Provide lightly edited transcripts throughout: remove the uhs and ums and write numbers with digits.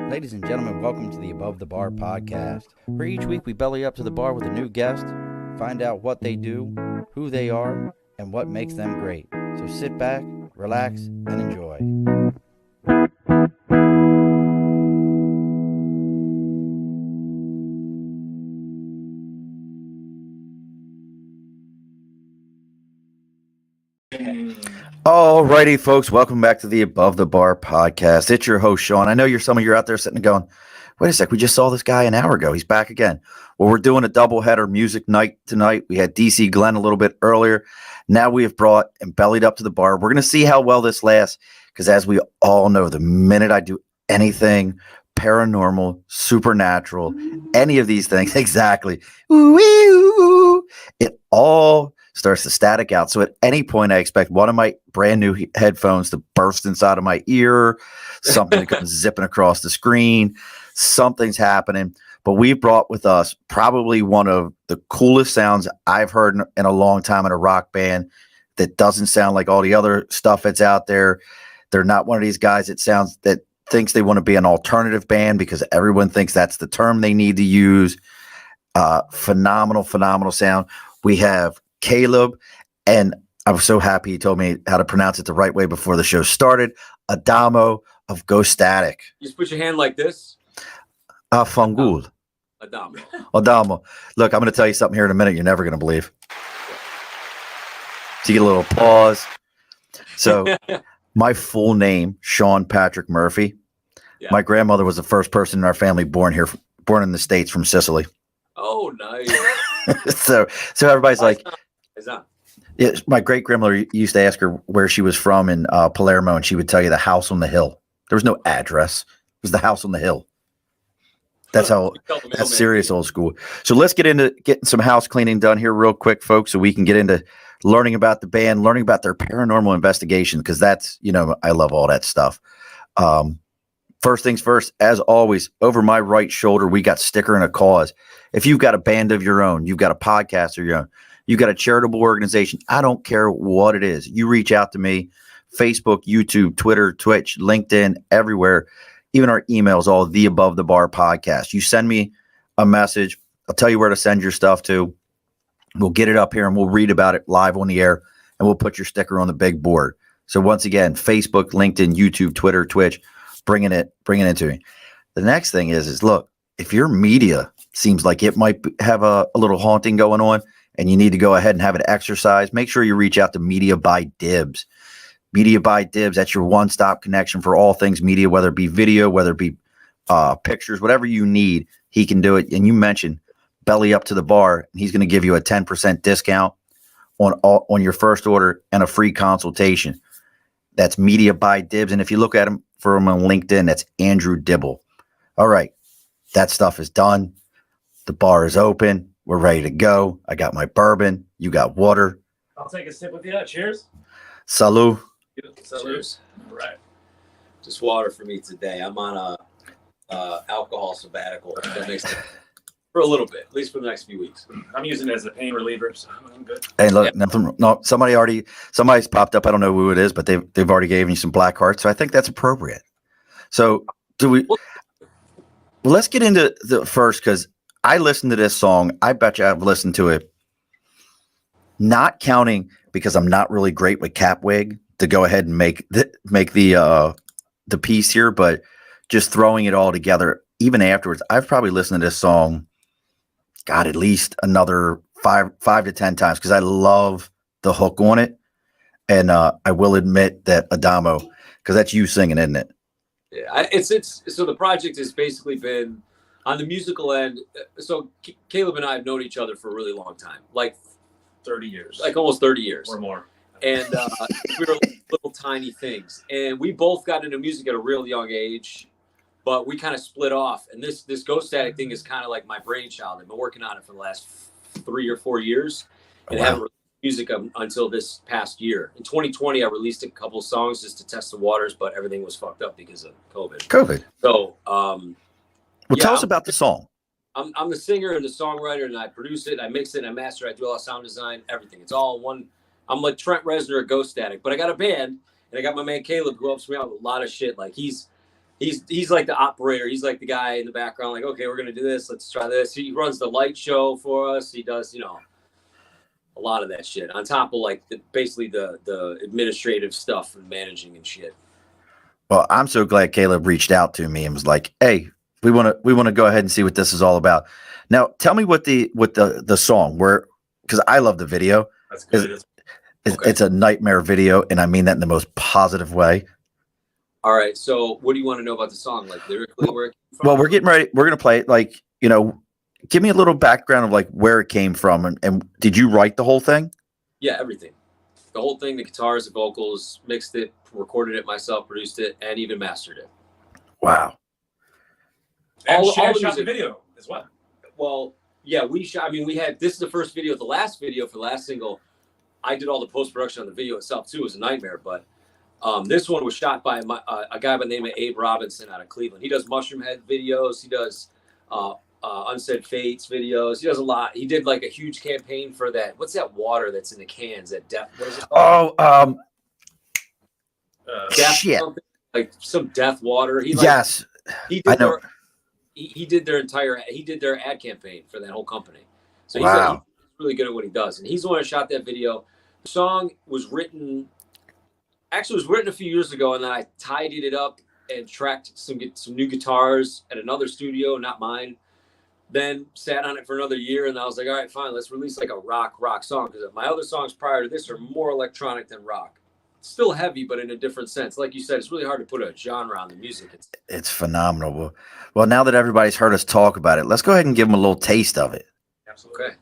Ladies and gentlemen, welcome to the Above the Bar podcast, where each week we belly up to the bar with a new guest, find out what they do, who they are, and what makes them great. So sit back, relax, and enjoy. Alrighty, folks, welcome back to the Above the Bar podcast. It's your host, Sean. I know some of you are out there sitting and going, wait a sec, we just saw this guy an hour ago. He's back again. Well, we're doing a doubleheader music night tonight. We had DC Glenn a little bit earlier. Now we have brought and bellied up to the bar. We're going to see how well this lasts, because as we all know, the minute I do anything paranormal, supernatural, any of these things, exactly, it all starts to static out. So at any point, I expect one of my brand new headphones to burst inside of my ear, something to come zipping across the screen, something's happening. But we've brought with us probably one of the coolest sounds I've heard in a long time in a rock band that doesn't sound like all the other stuff that's out there. They're not one of these guys that thinks they want to be an alternative band because everyone thinks that's the term they need to use. Phenomenal sound. We have Caleb, and I was so happy he told me how to pronounce it the right way before the show started. Adamo of Ghostatic. You just put your hand like this. Fangul. Adamo. Look, I'm going to tell you something here in a minute you're never going to believe. So you get a little pause. So my full name, Sean Patrick Murphy. Yeah. My grandmother was the first person in our family born in the States from Sicily. Oh, nice. so everybody's like, yeah, my great grandmother used to ask her where she was from in Palermo, and she would tell you the house on the hill. There was no address. It was the house on the hill. That's serious old school. So let's get into getting some house cleaning done here real quick, folks, so we can get into learning about the band, learning about their paranormal investigation, because that's, I love all that stuff. First things first, as always, over my right shoulder, we got Sticker and a Cause. If you've got a band of your own, you've got a podcast of your own, you've got a charitable organization, I don't care what it is. You reach out to me, Facebook, YouTube, Twitter, Twitch, LinkedIn, everywhere. Even our emails, all the Above the Bar podcast. You send me a message. I'll tell you where to send your stuff to. We'll get it up here and we'll read about it live on the air, and we'll put your sticker on the big board. So once again, Facebook, LinkedIn, YouTube, Twitter, Twitch, bringing it to me. The next thing is look, if your media seems like it might have a little haunting going on and you need to go ahead and have it exercised, make sure you reach out to Media by Dibs. Media by Dibs, that's your one-stop connection for all things media, whether it be video, whether it be pictures, whatever you need, he can do it. And you mentioned belly up to the bar, and he's going to give you a 10% discount on your first order and a free consultation. That's Media by Dibs. And if you look at him on LinkedIn, that's Andrew Dibble. All right. That stuff is done. The bar is open. We're ready to go. I got my bourbon. You got water. I'll take a sip with you. Cheers. Salud. Cheers. All right. Just water for me today. I'm on a alcohol sabbatical. That makes sense. For a little bit, at least for the next few weeks. I'm using it as a pain reliever, so I'm good. Hey, look, somebody's popped up. I don't know who it is, but they've already gave me some black hearts, so I think that's appropriate. So let's get into the first, because I listened to this song. I bet you I've listened to it, not counting because I'm not really great with Capwig to go ahead and make the piece here, but just throwing it all together. Even afterwards, I've probably listened to this song, God, at least another five to 10 times, because I love the hook on it. And I will admit that Adamo, because that's you singing, isn't it? Yeah, it's so the project has basically been on the musical end. So Caleb and I have known each other for a really long time, like 30 years, like almost 30 years or more. And we were little tiny things, and we both got into music at a real young age. But we kind of split off, and this Ghostatic thing is kind of like my brainchild. I've been working on it for the last 3 or 4 years, and haven't released music until this past year. In 2020, I released a couple of songs just to test the waters, but everything was fucked up because of COVID. So, tell us about the song. I'm the singer and the songwriter, and I produce it, I mix it, I master it, I do all the sound design, everything. It's all one. I'm like Trent Reznor at Ghostatic, but I got a band, and I got my man Caleb who helps me out with a lot of shit. Like he's He's like the operator. He's like the guy in the background. Like, okay, we're gonna do this. Let's try this. He runs the light show for us. He does, a lot of that shit on top of like basically the administrative stuff and managing and shit. Well, I'm so glad Caleb reached out to me and was like, "Hey, we want to go ahead and see what this is all about." Now, tell me what the song because I love the video. That's good. It's a nightmare video, and I mean that in the most positive way. All right. So, what do you want to know about the song, like lyrically? Where it came from? Well, we're getting ready. We're gonna play it. Like, give me a little background of like where it came from, and did you write the whole thing? Yeah, everything. The whole thing, the guitars, the vocals, mixed it, recorded it myself, produced it, and even mastered it. Wow. And all shot the the music. video as well. Well, yeah, we shot. I mean, this is the first video. The last video for the last single, I did all the post-production on the video itself too. It was a nightmare, but this one was shot by a guy by the name of Abe Robinson out of Cleveland. He does Mushroom Head videos. He does Unsaid Fates videos. He does a lot. He did like a huge campaign for that. What's that water that's in the cans? That death. What is it called? Oh, Death shit. something, like some death water. Yes. He I did know. he did their ad campaign for that whole company. So Wow. he's really good at what he does. And he's the one who shot that video. The song was written a few years ago, and then I tidied it up and tracked some new guitars at another studio, not mine. Then sat on it for another year, and I was like, all right, fine, let's release like a rock song, because my other songs prior to this are more electronic than rock. Still heavy, but in a different sense. Like you said, it's really hard to put a genre on the music. It's phenomenal. Well, now that everybody's heard us talk about it, let's go ahead and give them a little taste of it. Absolutely. Okay.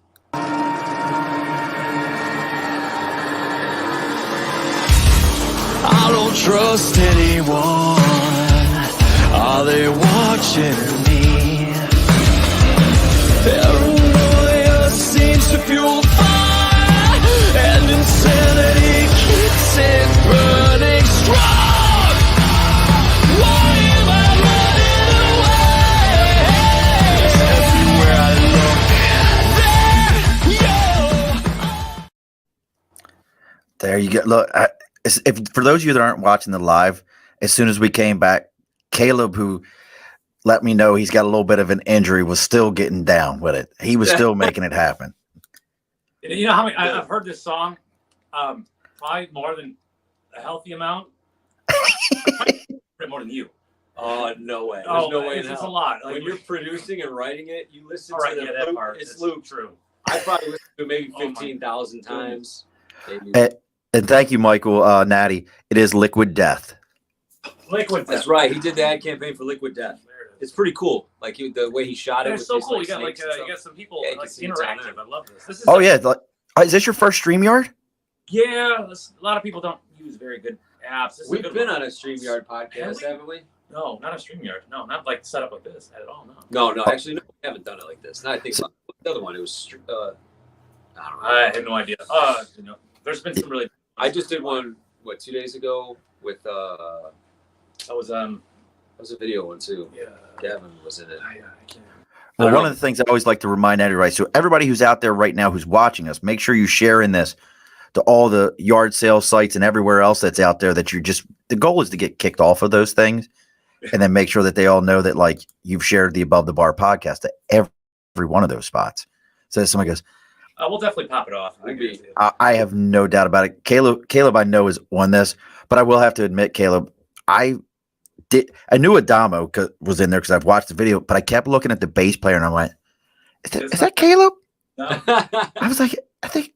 I don't trust anyone. Are they watching me? Paranoia seems to fuel fire, and insanity keeps it burning strong. Why am I running away? Everywhere I look, There you go. Look, if for those of you that aren't watching the live, as soon as we came back, Caleb, who let me know he's got a little bit of an injury, was still getting down with it. He was still making it happen. You know how many I've heard this song? Probably more than a healthy amount. More than you. Oh, no way. There's Oh, no way. it's a lot. Like, When you're producing and writing it, you listen all right, to the that loop. part. It's looped. True. I probably listened to it maybe Oh my 15,000 times. Maybe. And thank you, Michael Natty. It is Liquid Death. Liquid. That's right. He did the ad campaign for Liquid Death. There it is. It's pretty cool. Like the way he shot it. It's with so his, cool. like, You got like snakes and you stuff. got some people Yeah, you like can see it's on interactive. there. I love this. This is Oh, yeah. Is this your first StreamYard? Yeah, a lot of people don't use very good apps. This is a We've good been one. on a StreamYard podcast, Have we? haven't we? No, not a StreamYard. No, not like set up like this at all. No. No, actually, no, we haven't done it like this. Now I think about the other one. It was, I don't know. I have no idea. There's been some really. I just did one, 2 days ago with, That was that was a video one too. yeah. Gavin was in it. I can't. Well, I don't one know. of the things I always like to remind everybody, so everybody who's out there right now who's watching us, make sure you share in this to all the yard sale sites and everywhere else that's out there that the goal is to get kicked off of those things and then make sure that they all know that like you've shared the Above the Bar podcast to every one of those spots. So if somebody goes, We'll definitely pop it off. I have no doubt about it. Caleb, I know is on this, but I will have to admit, Caleb, I knew Adamo was in there because I've watched the video, but I kept looking at the bass player and I went, is that Caleb? No. I was like, I think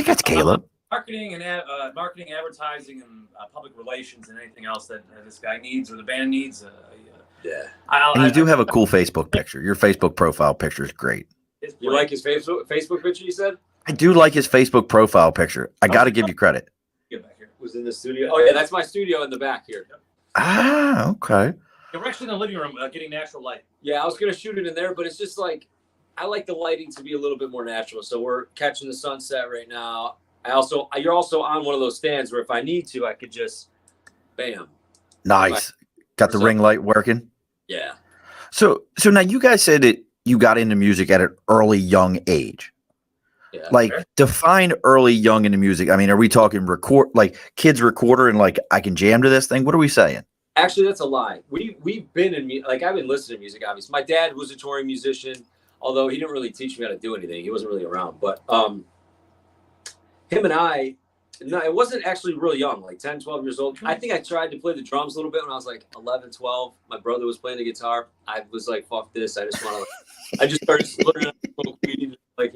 that's Caleb. Marketing and marketing, advertising, and public relations, and anything else that this guy needs or the band needs. Yeah. And you do have a cool Facebook picture. Your Facebook profile picture is great. You like his Facebook picture, you said? I do like his Facebook profile picture. I got to give you credit. Get back here. Was in the studio. Oh, yeah, that's my studio in the back here. Ah, okay. Yeah, we're actually in the living room getting natural light. Yeah, I was going to shoot it in there, but it's just like, I like the lighting to be a little bit more natural. So we're catching the sunset right now. You're also on one of those stands where if I need to, I could just, bam. Nice. Got the ring light working. Yeah. So now you guys said that you got into music at an early young age. Yeah. Like define early young into music. I mean, are we talking kids recorder and like I can jam to this thing? What are we saying? Actually, that's a lie. We've been like I've been listening to music. Obviously, my dad was a touring musician, although he didn't really teach me how to do anything. He wasn't really around. But him and I, no, it wasn't actually really young, like 10, 12 years old. I think I tried to play the drums a little bit when I was like 11, 12. My brother was playing the guitar. I was like, "Fuck this! I just want to." I just started learning how to smoke weed, like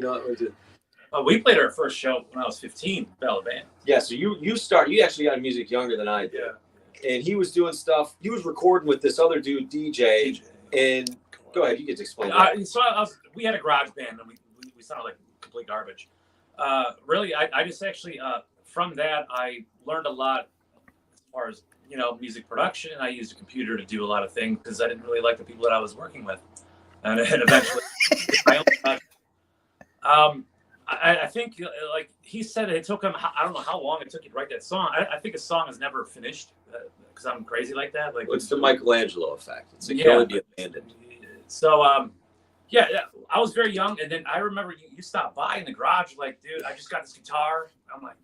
We played our first show when I was 15, Bella Band. Yeah, so you actually got music younger than I did. Yeah. And he was doing stuff. He was recording with this other dude, DJ. And go ahead, you get to explain that. We had a garage band, and we sounded like complete garbage. Really, I just actually from that I learned a lot as far as music production. I used a computer to do a lot of things because I didn't really like the people that I was working with, and eventually my own project. I think, like he said, it took him, I don't know how long it took you to write that song. I think a song is never finished because I'm crazy like that. Like, it's the Michelangelo effect. It can only be abandoned. So, yeah, I was very young. And then I remember you stopped by in the garage, like, dude, I just got this guitar. I'm like,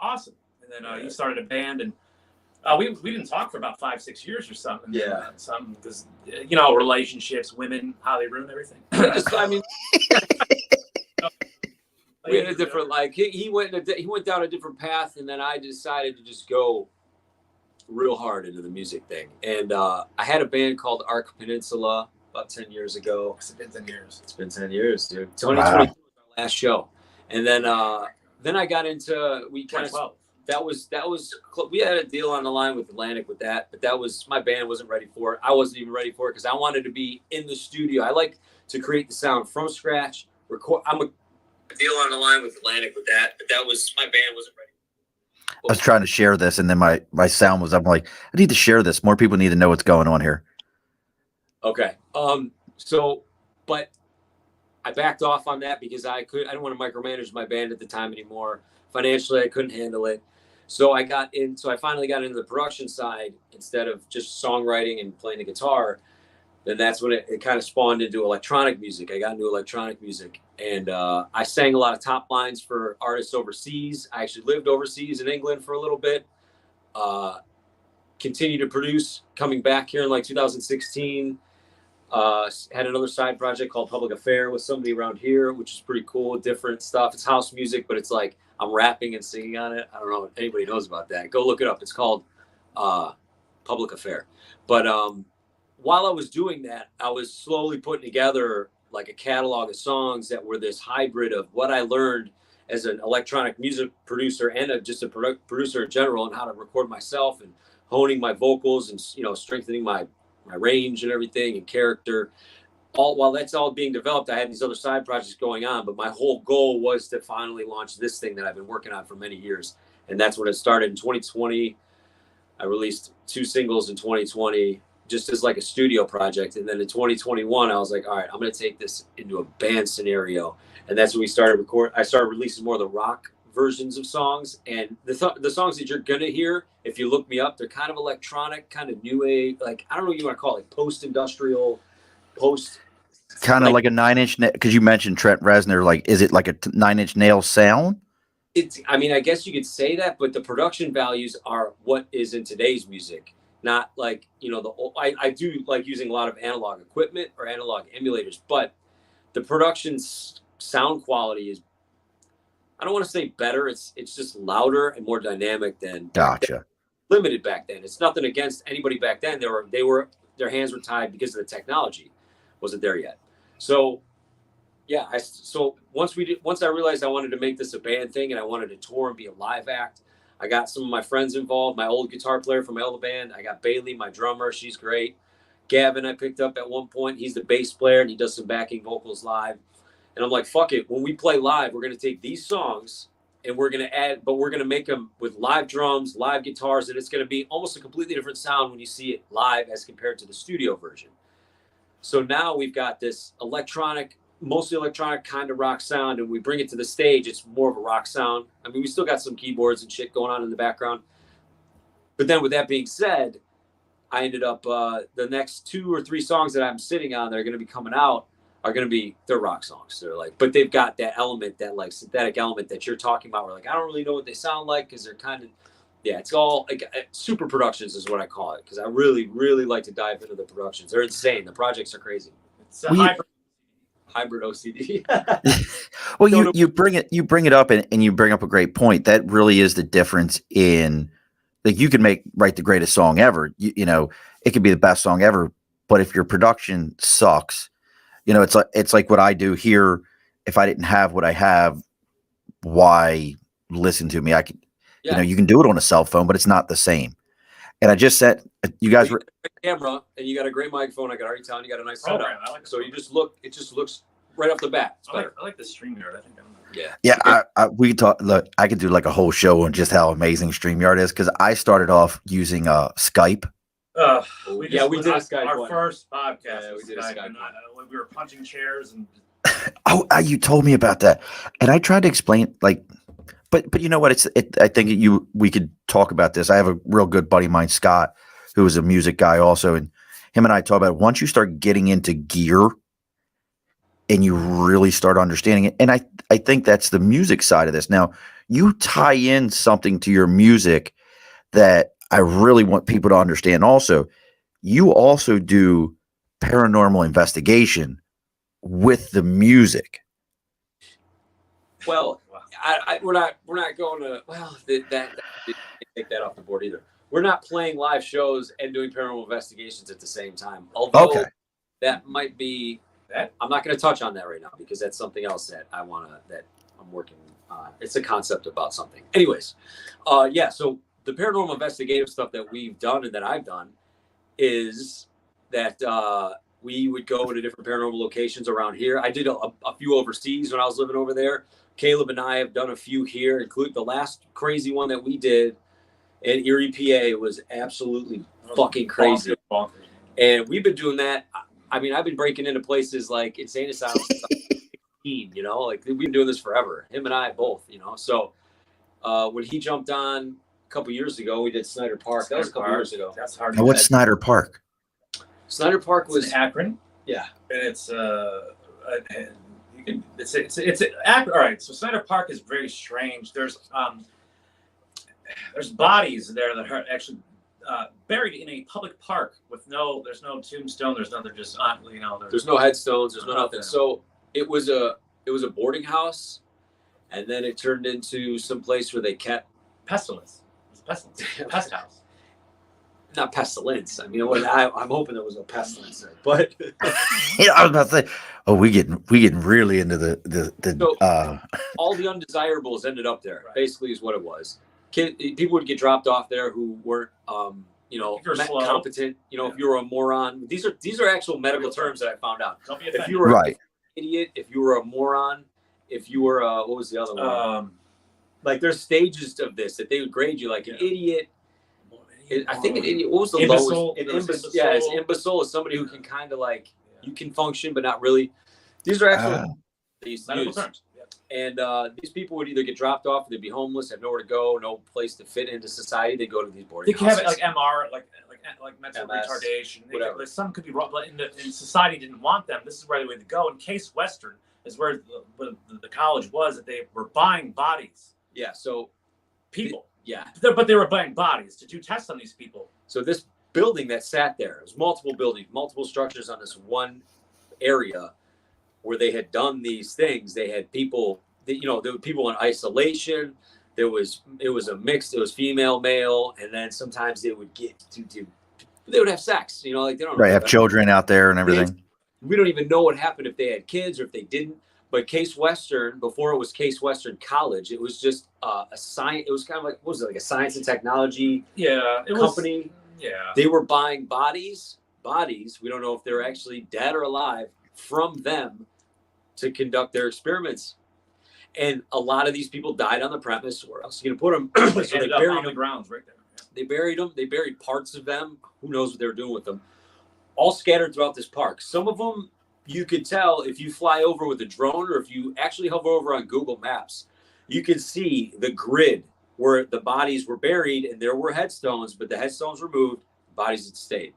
awesome. And then you started a band, and we didn't talk for about 5-6 years or something. Yeah. Something because, relationships, women, how they ruin everything. We had a different, like he went down a different path, and then I decided to just go real hard into the music thing. And I had a band called Arc Peninsula about 10 years ago. It's been 10 years. It's been 10 years, dude. 2022 was our last show, and then I got into we had a deal on the line with Atlantic with that, but my band wasn't ready for it. I wasn't even ready for it because I wanted to be in the studio. I like to create the sound from scratch. Record. I'm a deal on the line with Atlantic with that, but my band wasn't ready. I was trying to share this, and then my sound was. I'm like, I need to share this. More people need to know what's going on here. Okay. But I backed off on that because I didn't want to micromanage my band at the time anymore. Financially, I couldn't handle it. So I finally got into the production side instead of just songwriting and playing the guitar. Then that's when it kind of spawned into electronic music. I got into electronic music, and I sang a lot of top lines for artists overseas. I actually lived overseas in England for a little bit. Continued to produce, coming back here in like 2016. Had another side project called Public Affair with somebody around here, which is pretty cool, different stuff. It's house music, but it's like I'm rapping and singing on it. I don't know if anybody knows about that. Go look it up. It's called Public Affair. But while I was doing that, I was slowly putting together like a catalog of songs that were this hybrid of what I learned as an electronic music producer and just a producer in general, and how to record myself and honing my vocals and strengthening my range and everything and character. While that's all being developed, I had these other side projects going on, but my whole goal was to finally launch this thing that I've been working on for many years. And that's when it started in 2020. I released 2 singles in 2020, just as like a studio project. And then in 2021, I was like, all right, I'm going to take this into a band scenario. And that's when I started releasing more of the rock versions of songs. And the songs that you're going to hear, if you look me up, they're kind of electronic, kind of new age, like, I don't know what you want to call it, like post-industrial, kind of like a 9 Inch Nails, because you mentioned Trent Reznor. Like, is it like a 9 Inch Nails sound? I guess you could say that, but the production values are what is in today's music. Not like, I do like using a lot of analog equipment or analog emulators, but the production sound quality is, I don't want to say better. It's just louder and more dynamic than limited back then. It's nothing against anybody back then. Their hands were tied because of the technology wasn't there yet. So yeah, once I realized I wanted to make this a band thing and I wanted to tour and be a live act, I got some of my friends involved, my old guitar player from my old band. I got Bailey, my drummer. She's great. Gavin, I picked up at one point. He's the bass player, and he does some backing vocals live. And I'm like, fuck it. When we play live, we're going to take these songs and we're going to make them with live drums, live guitars, and it's going to be almost a completely different sound when you see it live as compared to the studio version. So now we've got this mostly electronic kind of rock sound, and we bring it to the stage. It's more of a rock sound. I mean, we still got some keyboards and shit going on in the background. But then with that being said, I ended up the next 2 or 3 songs that I'm sitting on that are going to be coming out they're rock songs. They're like, but they've got that element, that like synthetic element that you're talking about. We're like, I don't really know what they sound like because they're kind of Yeah, it's all like super productions is what I call it, because I really, really like to dive into the productions. They're insane. The projects are crazy. It's a hybrid OCD. Well, you bring it up and you bring up a great point. That really is the difference in, like, you can write the greatest song ever. You know, it could be the best song ever, but if your production sucks, you know, it's like what I do here. If I didn't have what I have, why listen to me? I could, you know, you can do it on a cell phone, but it's not the same. And I just said, you guys were camera, and you got a great microphone. I can already tell you got a nice setup. So you just look, it just looks right off the bat. I like the StreamYard. I think we talk. Look, I could do like a whole show on just how amazing StreamYard is, because I started off using Skype. We did a Skype. Our one. first podcast. Yeah, we did a Skype. We were punching chairs and. You told me about that, and I tried to explain, like, but you know what? I think we could talk about this. I have a real good buddy of mine, Scott, who is a music guy also, and him and I talk about it. Once you start getting into gear and you really start understanding it, and I think that's the music side of this. Now, you tie in something to your music that I really want people to understand also. You also do paranormal investigation with the music. Well, we're not going to. Well, that take that off the board either. We're not playing live shows and doing paranormal investigations at the same time. Although that might be that. I'm not going to touch on that right now, because that's something else that I'm working on. It's a concept about something. Anyways, so the paranormal investigative stuff that we've done and that I've done is that we would go to different paranormal locations around here. I did a few overseas when I was living over there. Caleb and I have done a few here, including the last crazy one that we did in Erie, PA. Was absolutely fucking crazy. Bonkers. And we've been doing that. I mean, I've been breaking into places like insane asylums since I was 15, you know, like we've been doing this forever. Him and I both, you know. So when he jumped on a couple years ago, we did Snyder Park. That was a couple years ago. That's hard. Now, what's Snyder Park? Snyder Park was Akron. Yeah, and it's it's Akron. All right, so Snyder Park is very strange. There's bodies there that are actually buried in a public park with there's no tombstone. There's nothing. Just you know, there's no headstones. There's no nothing. So it was a boarding house, and then it turned into some place where they kept pestilence. It was pestilence. Pest house. Not pestilence. I mean, I'm hoping there was no pestilence there, but yeah, I was about to say, we getting really into the all the undesirables ended up there. Right. Basically, is what it was. People would get dropped off there who weren't, competent. You know, if you were a moron. These are actual medical terms that I found out. If you were an idiot, if you were a moron, if you were what was the other one? Like there's stages of this that they would grade you like an idiot. I think an idiot. What was the lowest? It's imbecile is somebody who can kind of like you can function but not really. These are actually these terms. And these people would either get dropped off, or they'd be homeless, have nowhere to go, no place to fit into society. They go to these boarding houses. They could have like MR, like mental retardation. Some could be wrong, but in society didn't want them. This is where they would go. And Case Western is where the college was, that they were buying bodies. Yeah. So people. Yeah. But they were buying bodies to do tests on these people. So this building that sat there, it was multiple buildings, multiple structures on this one area where they had done these things. They had people, there were people in isolation. It was a mix. It was female, male, and then sometimes they would get they would have sex. You know, like they don't have children out there and everything. We don't even know what happened if they had kids or if they didn't. But Case Western, before it was Case Western College, it was just a science. It was kind of like, what was it, like a science and technology company? They were buying bodies. We don't know if they're actually dead or alive from them to conduct their experiments. And a lot of these people died on the premise. Where else are you going to put them? So they buried them. The grounds right there. Yeah. They buried them. They buried parts of them. Who knows what they were doing with them? All scattered throughout this park. Some of them, you could tell if you fly over with a drone, or if you actually hover over on Google Maps, you can see the grid where the bodies were buried, and there were headstones, but the headstones were moved, bodies had stayed.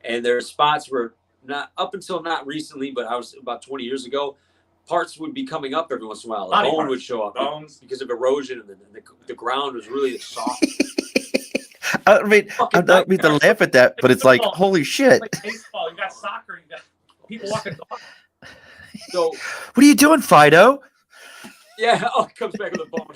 And there are spots where, not up until not recently, but I was about 20 years ago, parts would be coming up every once in a while. A bone would show up because of erosion, and the ground was really soft. I mean, I Fucking don't mean to laugh at that, but it's like, holy shit. Like baseball, you got soccer, you got people walking dogs. So What are you doing, Fido? yeah, it comes back with a bone.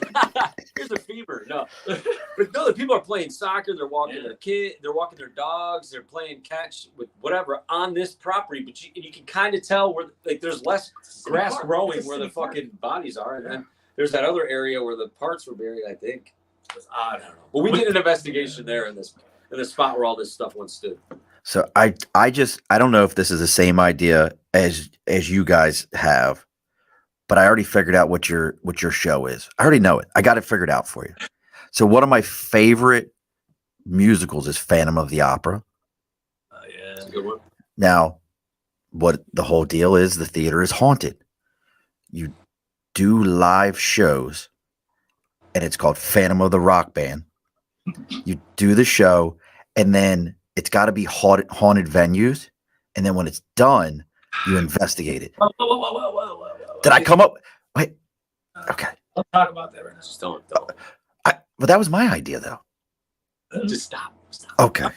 Here's a fever. No, but no, the people are playing soccer. They're walking their kid. They're walking their dogs. They're playing catch with whatever on this property. But you can kind of tell where like there's less grass growing where the fucking bodies are, and then there's that other area where the parts were buried. I think. I don't know. But we did an investigation there in the spot where all this stuff once stood. So I don't know if this is the same idea as you guys have, but I already figured out what your show is. I already know it. I got it figured out for you. So one of my favorite musicals is Phantom of the Opera. Yeah, that's a good one. Now, what the whole deal is, the theater is haunted. You do live shows, and it's called Phantom of the Rock Band. You do the show, and then it's got to be haunted venues. And then when it's done, you investigate it. Whoa. Did I come up? Wait. Okay. Don't talk about that right now. Just don't. But that was my idea, though. Just stop. Okay.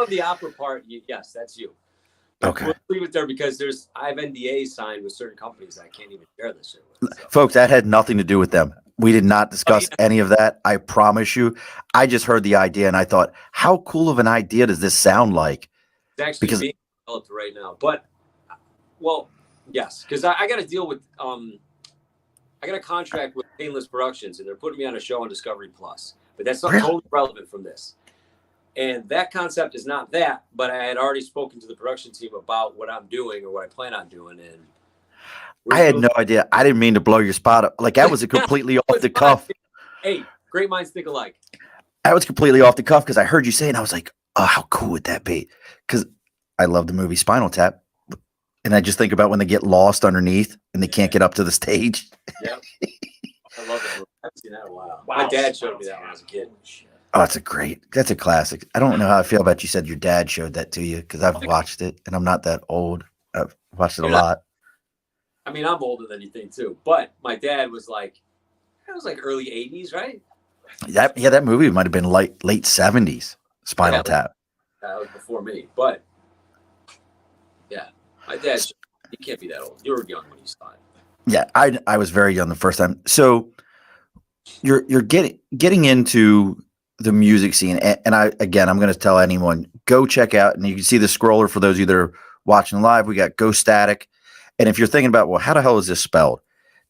The opera part, yes, that's you. Okay. We'll leave it there because I have NDAs signed with certain companies that I can't even share this shit with. So. Folks, that had nothing to do with them. We did not discuss any of that. I promise you. I just heard the idea and I thought, how cool of an idea does this sound like? It's actually being developed right now. But, well, yes, because I got to deal with, I got a contract with Painless Productions and they're putting me on a show on Discovery Plus. But that's not totally relevant from this. And that concept is not that, but I had already spoken to the production team about what I'm doing or what I plan on doing. And I had no idea. I didn't mean to blow your spot up. Like that was a completely off the cuff. Hey, great minds think alike. That was completely off the cuff because I heard you say it and I was like, oh, how cool would that be? Because I love the movie Spinal Tap. And I just think about when they get lost underneath and they can't get up to the stage. Yeah. I love it. I haven't seen that in a while. Wow. My dad showed me that when I was a kid. Oh, that's a classic. I don't know how I feel about you said your dad showed that to you because I've watched it and I'm not that old. I've watched it a lot. I mean, I'm older than you think too, but my dad was like, it was like early 80s, right? That movie might have been late 70s. Spinal Tap. That was before me, but yeah, my dad, he can't be that old. You were young when you saw it. Yeah, I was very young the first time. So you're getting into the music scene, and I'm going to tell anyone, go check out, and you can see the scroller for those of you that are watching live. We got Ghostatic, and if you're thinking about, well, how the hell is this spelled?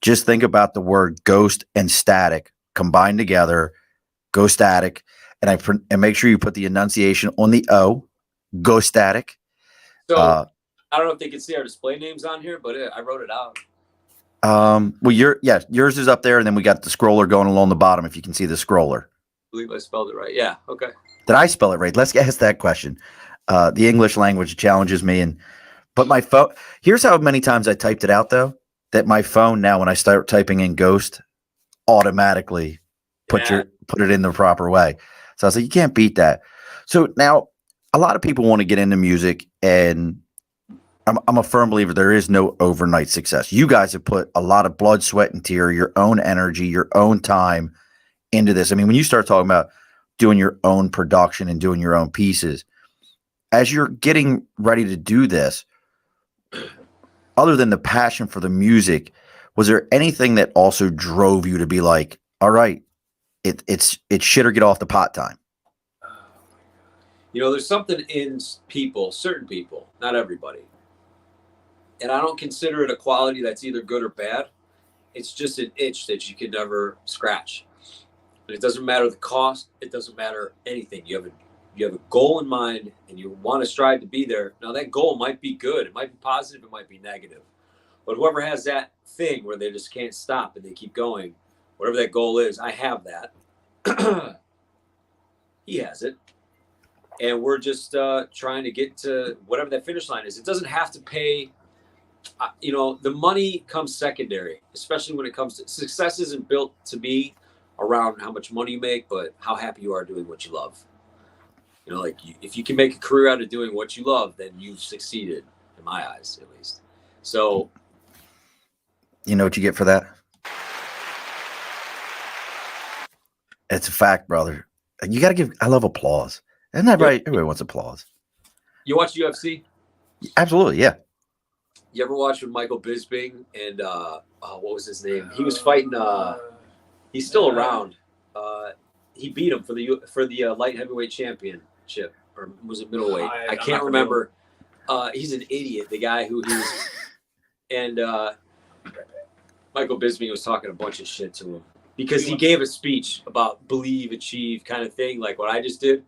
Just think about the word ghost and static combined together, Ghostatic, and make sure you put the enunciation on the O, Ghostatic. So I don't know if they can see our display names on here, but I wrote it out. Well, yours is up there, and then we got the scroller going along the bottom. If you can see the scroller. I believe I spelled it right. Yeah. Okay. Did I spell it right? Let's ask that question. The English language challenges me, but my phone. Here's how many times I typed it out, though. That my phone now, when I start typing in "ghost," automatically put it in the proper way. So I was like, you can't beat that. So now, a lot of people want to get into music, and I'm a firm believer there is no overnight success. You guys have put a lot of blood, sweat, and tear, your own energy, your own time into this. I mean, when you start talking about doing your own production and doing your own pieces, as you're getting ready to do this, other than the passion for the music, was there anything that also drove you to be like, all right, it's shit or get off the pot time? You know, there's something in people, certain people, not everybody. And I don't consider it a quality that's either good or bad. It's just an itch that you can never scratch. And it doesn't matter the cost. It doesn't matter anything. You have a goal in mind and you want to strive to be there. Now that goal might be good. It might be positive. It might be negative. But whoever has that thing where they just can't stop and they keep going, whatever that goal is, I have that. He has it. And we're just trying to get to whatever that finish line is. It doesn't have to pay. The money comes secondary, especially when it comes to success. Isn't built to be around how much money you make, but how happy you are doing what you love. You know, if you can make a career out of doing what you love, then you've succeeded, in my eyes, at least. So, you know what you get for that? It's a fact, brother. You got to give. I love applause. Isn't that right? Everybody wants applause. You watch UFC? Absolutely, yeah. You ever watch with Michael Bisping and what was his name? He was fighting. He's still around. He beat him for the light heavyweight championship, or was it middleweight? I can't remember. He's an idiot. The guy who he was, and Michael Bisping was talking a bunch of shit to him because he gave a speech about believe, achieve kind of thing, like what I just did.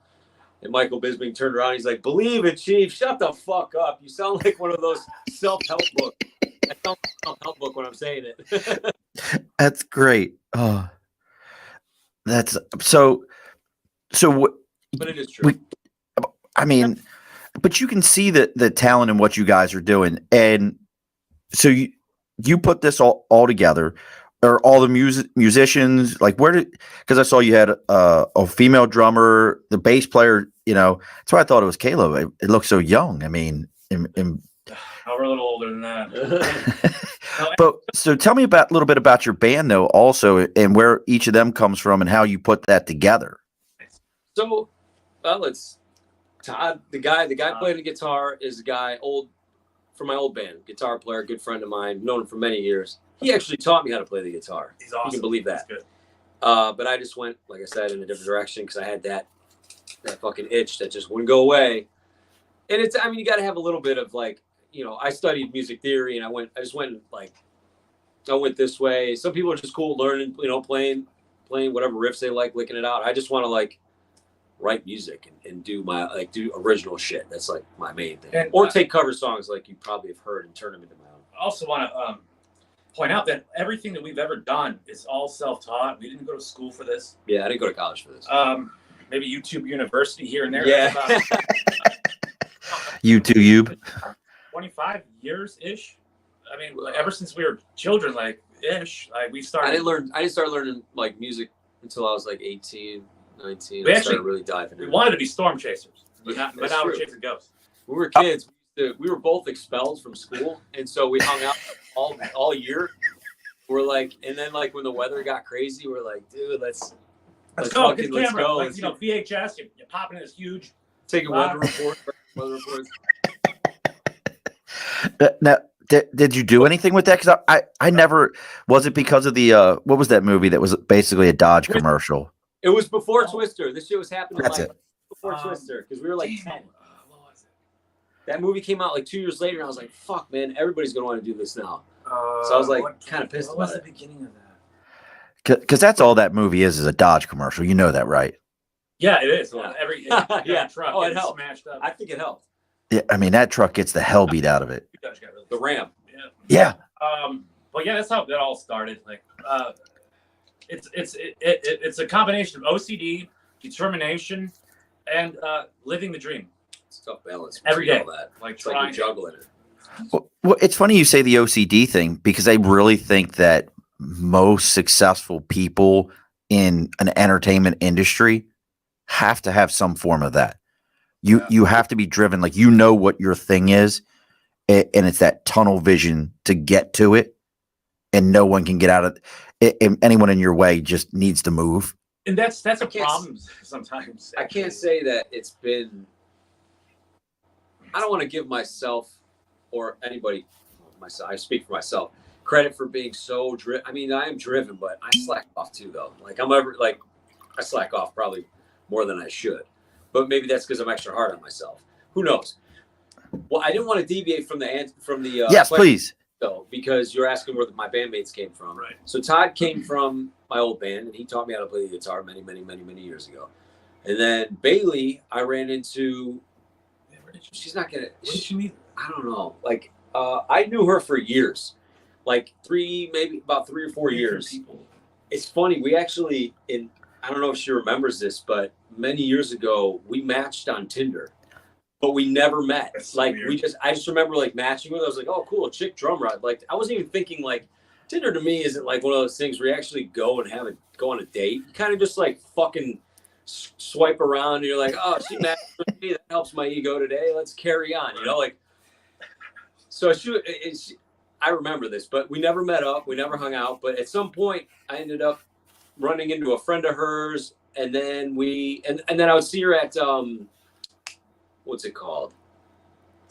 And Michael Bisping turned around. He's like, "Believe, achieve. Shut the fuck up. You sound like one of those self-help books. I sound like a self-help book when I'm saying it." That's great. Oh, that's so. But it is true. I mean, but you can see the talent in what you guys are doing, and so you put this all together. Or all the musicians, like because I saw you had a female drummer, the bass player, that's why I thought it was Caleb. It looks so young. I mean, we're a little older than that. But so tell me a little bit about your band though, also, and where each of them comes from and how you put that together. So, it's Todd, the guy playing the guitar is a guy from my old band, guitar player, good friend of mine, known him for many years. He actually taught me how to play the guitar. He's awesome. You can believe that. Good. But I just went, like I said, in a different direction because I had that fucking itch that just wouldn't go away. And you got to have a little bit of I studied music theory and I went this way. Some people are just cool learning, playing whatever riffs they like, licking it out. I just want to write music and do do original shit. That's my main thing. And, or take cover songs like you probably have heard and turn them into my own. I also want to point out that everything that we've ever done is all self-taught. We didn't go to school for this. Yeah, I didn't go to college for this. Maybe YouTube University here and there. Yeah. YouTube. 25 years-ish. I mean, ever since we were children, we started. I didn't start learning music until I was 18, 19. We I actually started really diving we in. wanted to be storm chasers, but Yeah, now we're true. chasing ghosts. When we were kids, we were both expelled from school, and so we hung out all year. We're and then when the weather got crazy, we're like, dude, let's go. Get the camera. Go. VHS. You're popping this huge. Taking weather reports. Now, did you do anything with that? Because I never was it because of the what was that movie that was basically a Dodge commercial? It was before Twister. This shit was happening before Twister because we were 10. What was it? That movie came out 2 years later, and I was like, "Fuck, man, everybody's gonna want to do this now." So I was kind of pissed about it. What was the beginning of that? Because that's all that movie is a Dodge commercial. You know that, right? Yeah, it is. Yeah. Every Yeah. truck. Oh, it helped. Smashed up. I think it helped. Yeah, I mean that truck gets the hell beat out of it. The Ram. Yeah. But yeah, that's how that all started. It's a combination of OCD, determination, and living the dream. It's a tough balance Every day. all that. It's trying you're juggling it. Well, it's funny you say the OCD thing because I really think that most successful people in an entertainment industry have to have some form of that. You have to be driven, what your thing is, and it's that tunnel vision to get to it, and no one can get out of it. And anyone in your way just needs to move. And that's a problem sometimes. I can't say that it's been. I don't want to give myself or anybody, I speak for myself, credit for being so driven. I mean, I am driven, but I slack off too, though. I slack off probably more than I should. But maybe that's because I'm extra hard on myself. Who knows? Well, I didn't want to deviate from the yes, please. Though, because you're asking where my bandmates came from. Right. So Todd came from my old band, and he taught me how to play the guitar many, many, many, many years ago. And then Bailey, I ran into. She's not gonna. Where did you meet? I don't know. I knew her for years, about 3 or 4 years. People. It's funny. We actually, I don't know if she remembers this, but many years ago we matched on Tinder, but we never met. That's so weird. I just remember matching with her. I was like, oh, cool, chick drummer. I wasn't even thinking Tinder to me isn't one of those things where you actually go and go on a date. You kind of just fucking swipe around and you're like, oh, she matched with me. That helps my ego today. Let's carry on. So I remember this, but we never met up. We never hung out. But at some point, I ended up running into a friend of hers, and then and then I would see her at what's it called?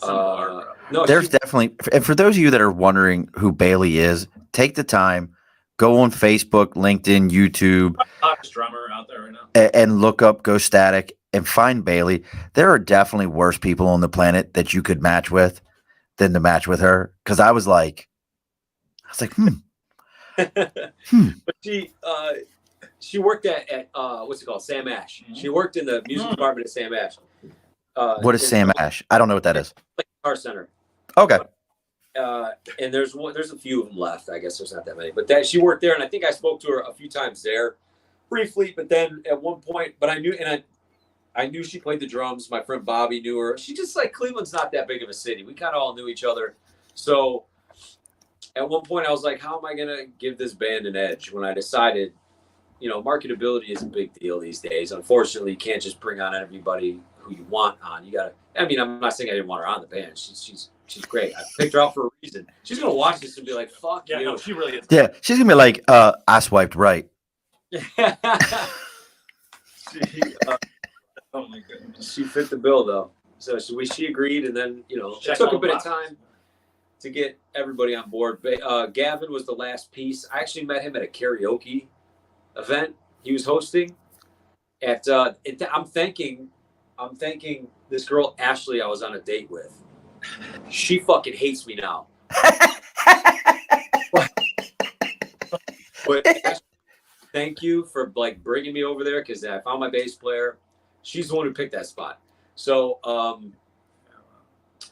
No, there's definitely, and for those of you that are wondering who Bailey is, take the time, go on Facebook, LinkedIn, YouTube, hottest drummer out there right now, and look up Ghostatic and find Bailey. There are definitely worse people on the planet that you could match with than to match with her. Because I was like, But she worked at what's it called, Sam Ash. She worked in the music department at Sam Ash. What is Sam Ash? I don't know what that is. Like Guitar Center. Okay. And there's a few of them left. I guess there's not that many, but that she worked there, and I think I spoke to her a few times there, briefly. But then at one point, but I knew she played the drums. My friend Bobby knew her. She just like, Cleveland's not that big of a city. We kind of all knew each other. So at one point, I was like, how am I gonna give this band an edge? When I decided, marketability is a big deal these days. Unfortunately, you can't just bring on everybody who you want on. You gotta. I mean, I'm not saying I didn't want her on the band. She's great. I picked her out for a reason. She's gonna watch this and be like, "Fuck you." No, she really is. Yeah, she's gonna be like, I swiped right. Oh my goodness. She fit the bill though. So she agreed, and then it took a bit of time to get everybody on board. But Gavin was the last piece. I actually met him at a karaoke event he was hosting. I'm thanking this girl Ashley I was on a date with. She fucking hates me now. But Ashley, thank you for like bringing me over there, because I found my bass player. She's the one who picked that spot. So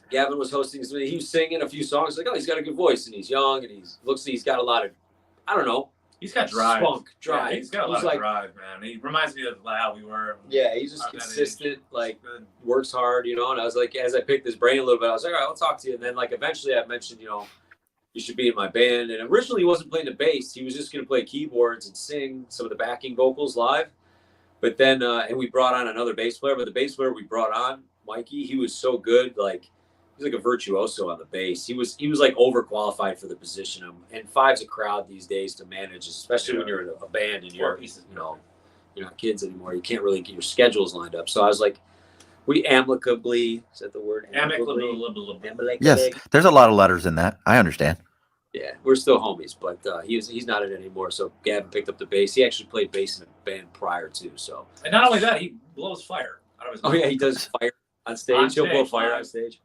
Gavin was hosting this. He was singing a few songs. Like, oh, he's got a good voice, and he's young, and he's got a lot of, I don't know. He's got drive. Spunk, drive. Yeah, he's got a lot of drive, man. He reminds me of how we were. Yeah, he's just consistent, like works hard, And I was like, as I picked his brain a little bit, I was like, all right, I'll talk to you. And then like eventually I mentioned, you should be in my band. And originally he wasn't playing the bass. He was just going to play keyboards and sing some of the backing vocals live. But then, and we brought on another bass player. But the bass player we brought on, Mikey, he was so good, like he was like a virtuoso on the bass. He was like overqualified for the position. And five's a crowd these days to manage, especially when you're in a band and you're not kids anymore. You can't really get your schedules lined up. So I was like, we amicably, is that the word? Amicably. Yes, there's a lot of letters in that. I understand. Yeah, we're still homies, but he's not in it anymore. So Gavin picked up the bass. He actually played bass in a band prior to. So. And not only that, he blows fire out of his mouth. Oh yeah, he does fire on stage. He'll blow fire on stage.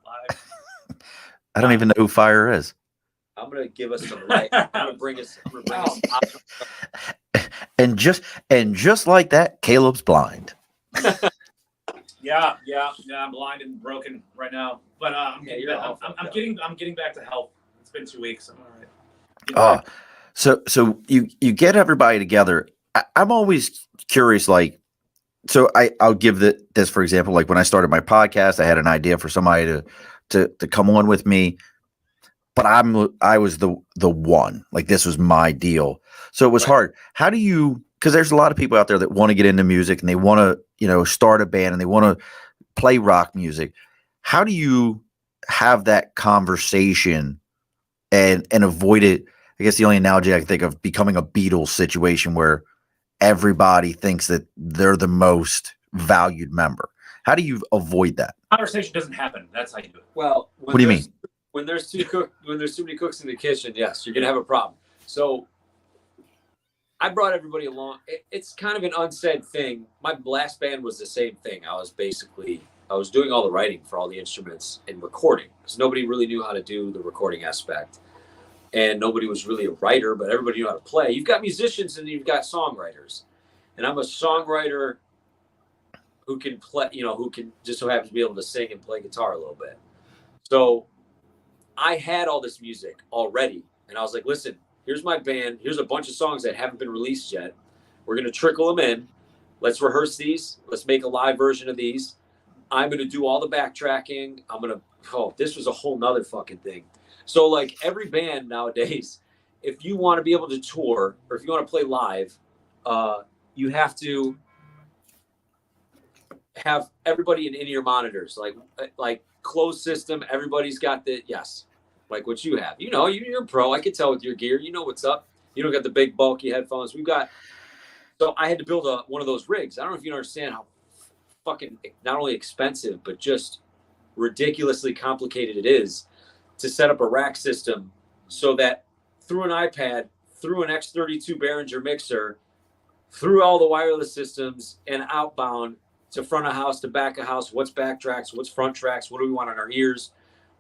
I don't even know who Fire is. I'm gonna give us some light. I'm gonna bring us. And just like that, Caleb's blind. Yeah, I'm blind and broken right now. But I'm getting back to health. It's been 2 weeks. I'm all right. So you get everybody together. I'm always curious, like, so I'll give this for example. Like when I started my podcast, I had an idea for somebody to come on with me, but I was the one. Like this was my deal. So it was hard. How do you? Because there's a lot of people out there that want to get into music and they want to start a band and they want to play rock music. How do you have that conversation and avoid it? I guess the only analogy I can think of, becoming a Beatles situation where everybody thinks that they're the most valued member. How do you avoid that? Conversation doesn't happen. That's how you do it. Well, what do you mean? When there's too many cooks in the kitchen, yes, you're gonna have a problem. So I brought everybody along. It's kind of an unsaid thing. My last band was the same thing. I was doing all the writing for all the instruments and recording, because nobody really knew how to do the recording aspect. And nobody was really a writer, but everybody knew how to play. You've got musicians and you've got songwriters. And I'm a songwriter who can play, who can just so happens to be able to sing and play guitar a little bit. So I had all this music already. And I was like, listen, here's my band. Here's a bunch of songs that haven't been released yet. We're going to trickle them in. Let's rehearse these. Let's make a live version of these. I'm going to do all the backtracking. This was a whole nother fucking thing. So like every band nowadays, if you want to be able to tour or if you want to play live, you have to have everybody in in-ear monitors, like closed system. Everybody's got like what you have. You're a pro. I can tell with your gear. You know what's up. You don't got the big bulky headphones. We've got So I had to build one of those rigs. I don't know if you understand how fucking not only expensive, but just ridiculously complicated it is to set up a rack system so that through an iPad, through an X32 Behringer mixer, through all the wireless systems and outbound to front of house to back of house, what's back tracks, what's front tracks, what do we want on our ears,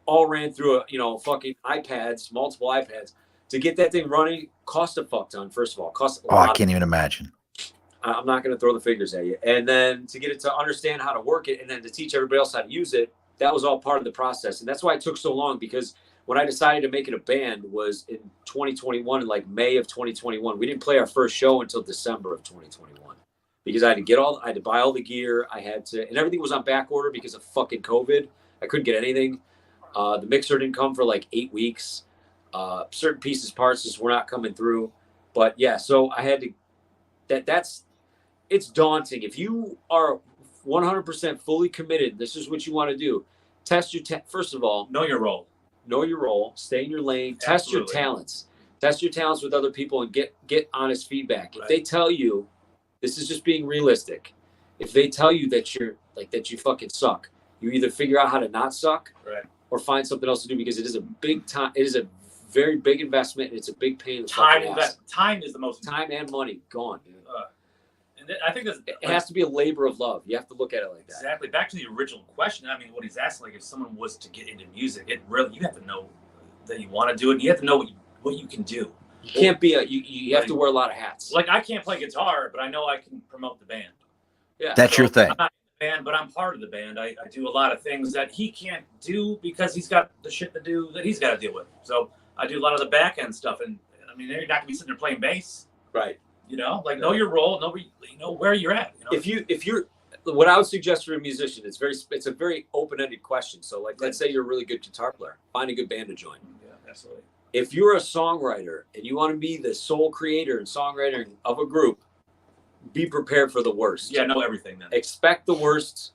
all ran through fucking iPads, multiple iPads. To get that thing running cost a fuck ton, first of all. Cost a lot. I can't even imagine. I'm not going to throw the figures at you. And then to get it to understand how to work it and then to teach everybody else how to use it, that was all part of the process. And that's why it took so long, because when I decided to make it a band was in 2021, in like May of 2021. We didn't play our first show until December of 2021 because I had to buy all the gear. And everything was on back order because of fucking COVID. I couldn't get anything. The mixer didn't come for like 8 weeks. Certain pieces, parts just were not coming through. But yeah, so I had to, it's daunting. If you are 100% fully committed, this is what you want to do. Test your, first of all, Know your role. Stay in your lane, Absolutely. test your talents with other people and get honest feedback. If they tell you, this is just being realistic. If they tell you that you fucking suck, you either figure out how to not suck or find something else to do, because it is a very big investment and it's a big pain in the fucking ass. Time is the most time and money gone, dude. And I think it has to be a labor of love. You have to look at it like that. Exactly. Back to the original question. I mean, what he's asking, like, if someone was to get into music, you have to know that you want to do it. And you have to know what you can do. You can't be you have to wear a lot of hats. Like, I can't play guitar, but I know I can promote the band. Yeah, that's your thing. I'm not in the band, but I'm part of the band. I do a lot of things that he can't do because he's got the shit to do that he's got to deal with. So I do a lot of the back end stuff, and I mean, you're not gonna be sitting there playing bass, right? Know your role, know where you're at. If you're, what I would suggest for a musician, it's a very open-ended question. So, like, let's say you're a really good guitar player, find a good band to join. Yeah, absolutely. If you're a songwriter and you want to be the sole creator and songwriter of a group, be prepared for the worst. Yeah, know everything then. Expect the worst,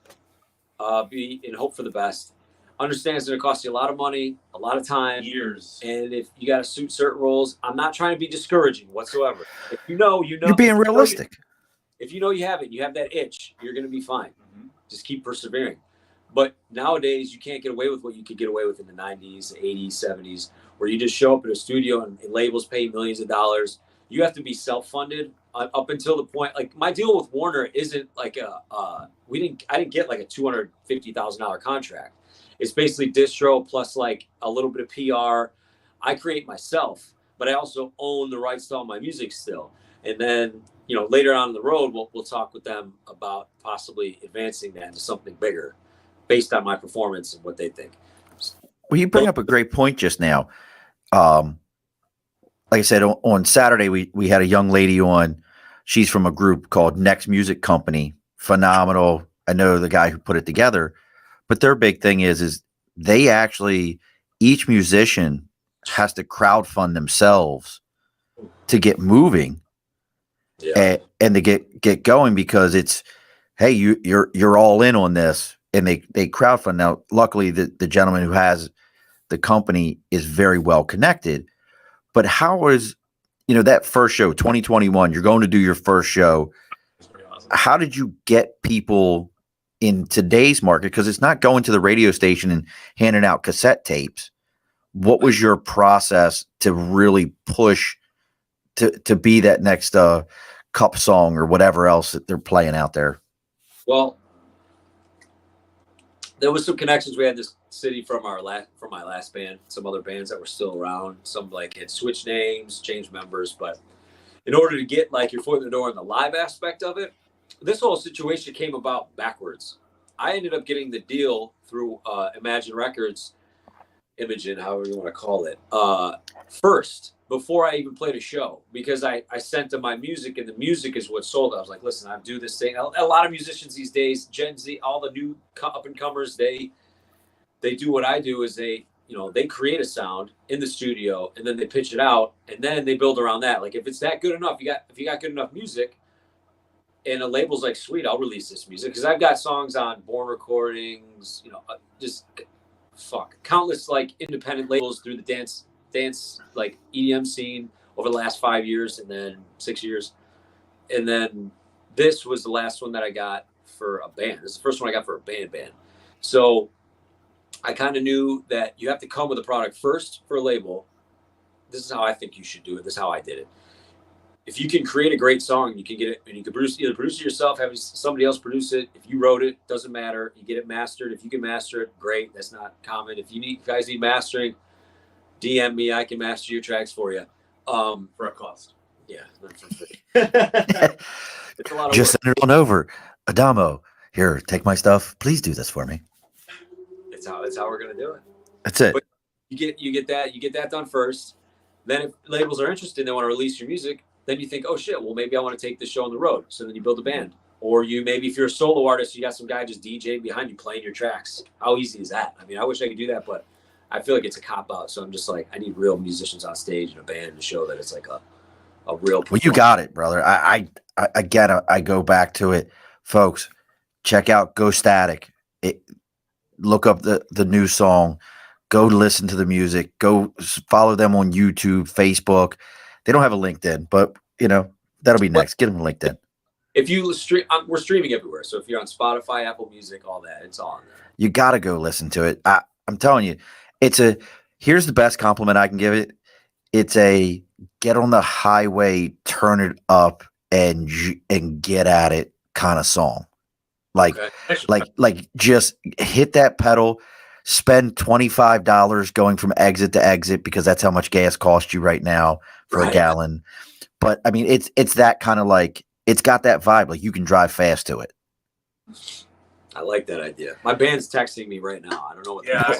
be and hope for the best. Understand it's going to cost you a lot of money, a lot of time, years, and if you got to suit certain roles, I'm not trying to be discouraging whatsoever. If you know, you're being realistic. If you know you have it, you have that itch, you're going to be fine. Mm-hmm. Just keep persevering. But nowadays, you can't get away with what you could get away with in the 90s, 80s, 70s, where you just show up at a studio and labels pay millions of dollars. You have to be self-funded up until the point. Like, my deal with Warner isn't like I didn't get like a $250,000 contract. It's basically distro plus like a little bit of PR. I create myself, but I also own the rights to all my music still. And then, later on the road, we'll talk with them about possibly advancing that into something bigger based on my performance and what they think. Well, you bring up a great point just now. Like I said, on Saturday, we had a young lady on. She's from a group called Next Music Company. Phenomenal. I know the guy who put it together. But their big thing is they actually, each musician has to crowdfund themselves to get moving, and to get going, because it's, hey, you're all in on this, and they crowdfund. Now, luckily, the gentleman who has the company is very well connected. But how is that first show, 2021? You're going to do your first show. Awesome. How did you get people in today's market? Because it's not going to the radio station and handing out cassette tapes. What was your process to really push to be that next cup song or whatever else that they're playing out there? Well, there was some connections we had in this city from my last band, some other bands that were still around. Some like had switched names, changed members, but in order to get like your foot in the door in the live aspect of it, this whole situation came about backwards. I ended up getting the deal through Imagine Records, Imogen, however you want to call it, first, before I even played a show, because I sent them my music, and the music is what sold. I was like, listen, I do this thing. A lot of musicians these days, Gen Z, all the new up-and-comers, they do what I do, is they create a sound in the studio, and then they pitch it out, and then they build around that. Like, if it's that good enough, if you got good enough music, and a label's like, sweet, I'll release this music. Because I've got songs on Born Recordings, just countless like independent labels through the dance like EDM scene over the last 5 years and then 6 years. And then this was the last one that I got for a band. This is the first one I got for a band. So I kind of knew that you have to come with a product first for a label. This is how I think you should do it. This is how I did it. If you can create a great song, you can get it, and you can either produce it yourself, have somebody else produce it. If you wrote it, doesn't matter. You get it mastered. If you can master it, great. That's not common. If you guys need mastering, DM me. I can master your tracks for you. For a cost. Yeah, not for free. It's a lot of Just work. send it on over. Adamo, here, take my stuff. Please do this for me. It's how we're gonna do it. That's it. But you get that done first. Then if labels are interested and they want to release your music, then you think, oh shit, well maybe I want to take this show on the road. So then you build a band. Or maybe if you're a solo artist, you got some guy just DJing behind you playing your tracks. How easy is that? I mean, I wish I could do that, but I feel like it's a cop out. So I'm just like, I need real musicians on stage and a band to show that it's like a real. Well, you got it, brother. I again, I go back to it, folks. Check out Ghostatic. Look up the new song. Go listen to the music. Go follow them on YouTube, Facebook. They don't have a LinkedIn, but that'll be next. Get them a LinkedIn. If you stream, we're streaming everywhere. So if you're on Spotify, Apple Music, all that, it's all on there. You got to go listen to it. I'm telling you, here's the best compliment I can give it. It's a get on the highway, turn it up, and get at it kind of song. Like just hit that pedal, spend $25 going from exit to exit because that's how much gas costs you right now for a gallon. But I mean, it's that kind of like, it's got that vibe. Like you can drive fast to it. I like that idea. My band's texting me right now. I don't know what. Yeah.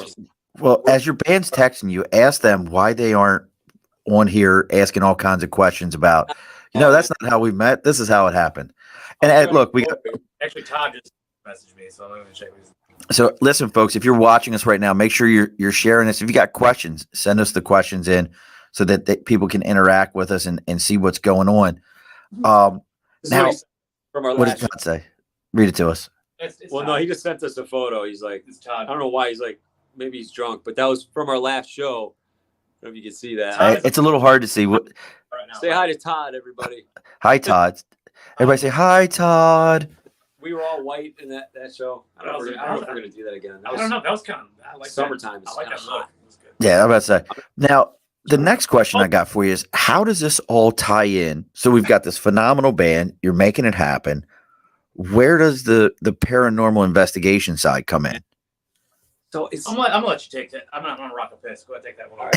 Well, as your band's texting you, ask them why they aren't on here asking all kinds of questions about, that's not how we met. This is how it happened. And look, Actually, Todd just messaged me, so I'm going to check these. So listen, folks, if you're watching us right now, make sure you're sharing this. If you got questions, send us the questions in so that people can interact with us and see what's going on. Now, from our what last does Todd say? Read it to us. It's well, Todd. no, he just sent us a photo. He's like, It's Todd. I don't know why. He's like, maybe he's drunk, but that was from our last show. I don't know if you can see that. Todd It's a little hard to see. Right now. Say hi to Todd, everybody. Hi, Todd. Everybody say hi, Todd. We were all white in that show. I don't know if we're going to do that again. That I don't know. That was kind of I like summertime. That. I like that look. It was good. Yeah, I'm about to say. Now, the next question I got for you is, how does this all tie in? So we've got this phenomenal band. You're making it happen. Where does the paranormal investigation side come in? So it's. I'm gonna let you take that. I'm not gonna rock a piss. Go ahead, take that one.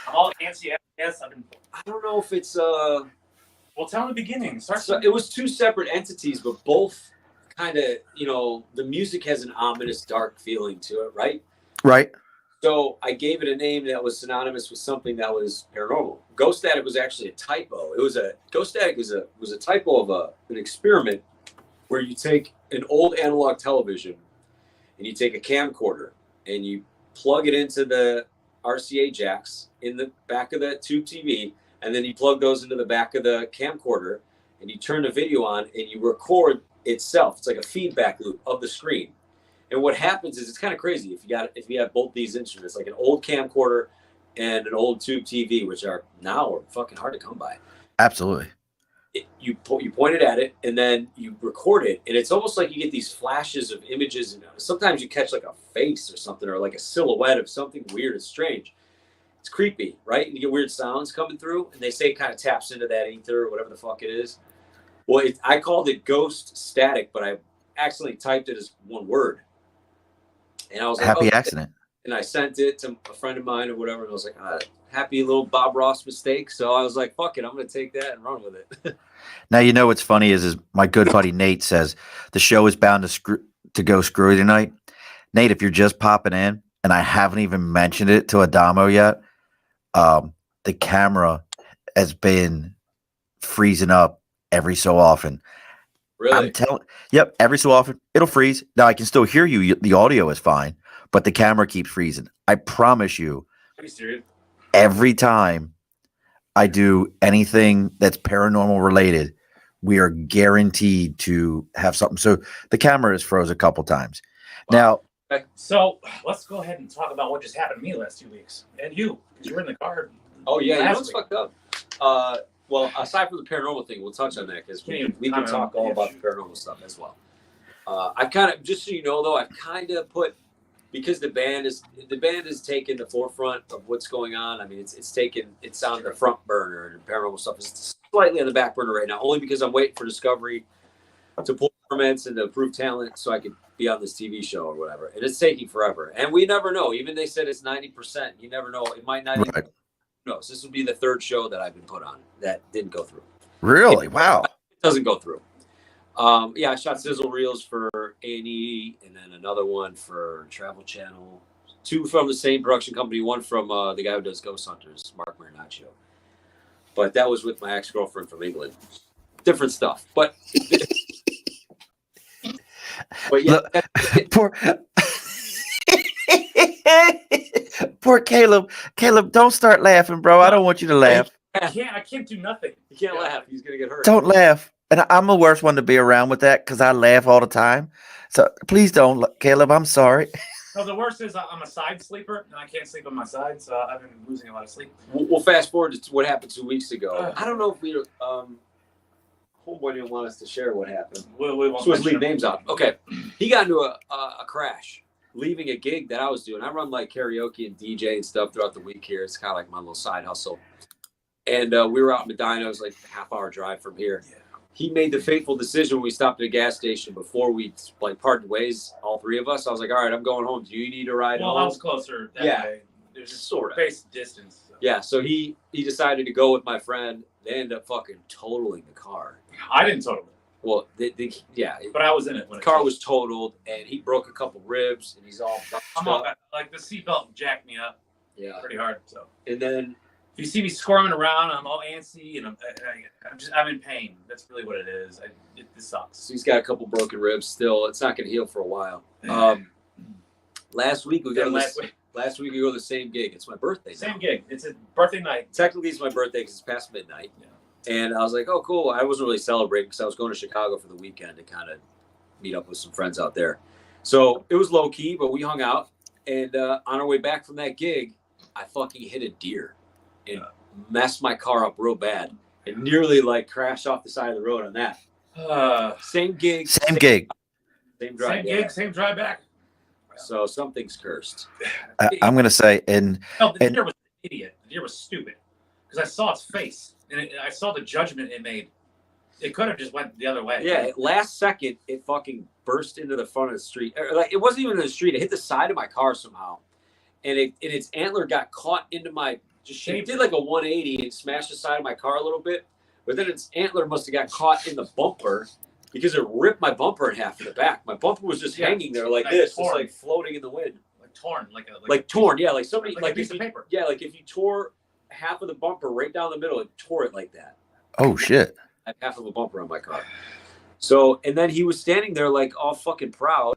I'm all antsy. Yes, I don't know if it's Well, tell in the beginning. So it was two separate entities, but both kind of, the music has an ominous, dark feeling to it, right? Right. So I gave it a name that was synonymous with something that was paranormal. Ghostatic was actually a typo. Ghostatic was a typo of an experiment where you take an old analog television and you take a camcorder and you plug it into the RCA jacks in the back of the tube TV, and then you plug those into the back of the camcorder and you turn the video on and you record itself. It's like a feedback loop of the screen. And what happens is, it's kind of crazy if you have both these instruments, like an old camcorder and an old tube TV, which are now fucking hard to come by. Absolutely. You point it at it and then you record it, and it's almost like you get these flashes of images, and sometimes you catch like a face or something, or like a silhouette of something weird and strange. It's creepy, right? And you get weird sounds coming through, and they say it kind of taps into that ether or whatever the fuck it is. Well, I called it Ghostatic, but I accidentally typed it as one word. And I was like, happy okay. accident. And I sent it to a friend of mine or whatever, and I was like, happy little Bob Ross mistake. So I was like, fuck it, I'm going to take that and run with it. Now, what's funny is my good buddy Nate says the show is bound to go screwy tonight. Nate, if you're just popping in, and I haven't even mentioned it to Adamo yet, the camera has been freezing up every so often. Really? Yep, every so often it'll freeze. Now I can still hear you. The audio is fine, but the camera keeps freezing. I promise you, Are you serious? every time I do anything that's paranormal related, we are guaranteed to have something. So the camera has froze a couple times. Wow. Now, So let's go ahead and talk about what just happened to me last 2 weeks, and you, because you were in the car. Oh, yeah. You know last what's week. fucked up? Well, aside from the paranormal thing, we'll touch on that because we can talk all about the paranormal stuff as well. I kind of, just so you know, though, I've kind of put, because the band is taking the forefront of what's going on. I mean, it's on the front burner, and paranormal stuff is slightly on the back burner right now, only because I'm waiting for Discovery to pull permits and to prove talent so I could be on this TV show or whatever. And it's taking forever. And we never know. Even they said it's 90%. You never know. It might not even know. So this will be the third show that I've been put on that didn't go through. Really? Wow. It doesn't go through. I shot sizzle reels for A&E and then another one for Travel Channel. 2 from the same production company. 1 from the guy who does Ghost Hunters, Mark Marinaccio. But that was with my ex-girlfriend from England. Different stuff. But yeah. Poor Caleb. Caleb, don't start laughing, bro. I don't want you to laugh. I can't do nothing. You can't laugh. He's going to get hurt. Don't laugh. And I'm the worst one to be around with that because I laugh all the time. So please don't, Caleb. I'm sorry. No, the worst is I'm a side sleeper and I can't sleep on my side, so I've been losing a lot of sleep. We'll fast forward to what happened 2 weeks ago. I don't know if we homeboy didn't want us to share what happened. We won't so let's leave names out. Okay. He got into a crash, leaving a gig that I was doing. I run like karaoke and DJ and stuff throughout the week here. It's kind of like my little side hustle. And we were out in Medina. It was like a half-hour drive from here. Yeah. He made the fateful decision when we stopped at a gas station before we like parted ways, all 3 of us. I was like, all right, I'm going home. Do you need a ride home? Well, I was closer that way. There's just sort of space distance. So. Yeah, so he decided to go with my friend. They ended up fucking totaling the car. I didn't total it. Well, but I was in it. The car was totaled, and he broke a couple ribs, and he's all like the seatbelt jacked me up. Yeah, pretty hard. So, and then if you see me squirming around, I'm all antsy, and I'm in pain. That's really what it is. This sucks. So he's got a couple broken ribs still. It's not going to heal for a while. Last week we go to the same gig. It's my birthday. Same gig. It's a birthday night. Technically, it's my birthday because it's past midnight. Yeah. And I was like, oh, cool. I wasn't really celebrating because I was going to Chicago for the weekend to kind of meet up with some friends out there. So it was low key, but we hung out. And on our way back from that gig, I fucking hit a deer and messed my car up real bad and nearly like crashed off the side of the road on that. Same gig. Same gig. Same drive. Same gig, same drive back. So something's cursed. I'm going to say, the deer was an idiot. The deer was stupid because I saw its face. And I saw the judgment it made. It could have just went the other way. Yeah, last second, it fucking burst into the front of the street. Like it wasn't even in the street. It hit the side of my car somehow, and its antler got caught into my. It did like a 180 and smashed the side of my car a little bit, but then its antler must have got caught in the bumper because it ripped my bumper in half in the back. My bumper was just hanging there like this, just like floating in the wind, like torn, like torn. Yeah, like somebody like a piece of paper. Yeah, like if you tore half of the bumper right down the middle, it tore it like that. Oh shit! I had half of a bumper on my car. So, and then he was standing there like all fucking proud.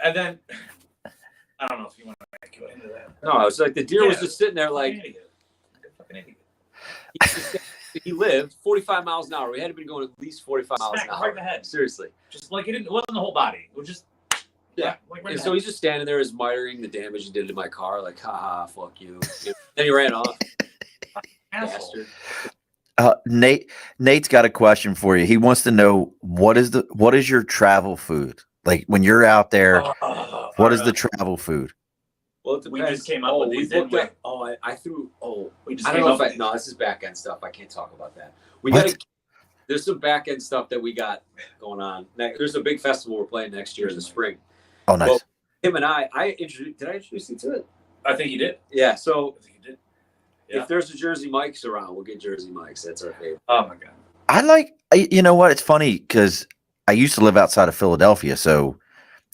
And then I don't know if you want to go into that. No, it was like the deer was just sitting there like. Fucking idiot. He lived 45 miles an hour. We had been going at least 45 miles an hour. Right in the head. Seriously. Just like it wasn't the whole body. It was just. Yeah. And so he's just standing there admiring the damage he did to my car, like, haha, fuck you. Then he ran off. Bastard. Nate's got a question for you. He wants to know what is your travel food? Like when you're out there, what is the travel food? Well, it depends. We just came up with these. No, this is back end stuff. I can't talk about that. There's some back end stuff that we got going on. There's a big festival we're playing next year in the spring. Oh, nice. Well, him and did I introduce you to it? I think you did. Yeah. So I think you did. Yeah. If there's a Jersey Mike's around, we'll get Jersey Mike's. That's our favorite. Oh my God. You know what? It's funny because I used to live outside of Philadelphia. So,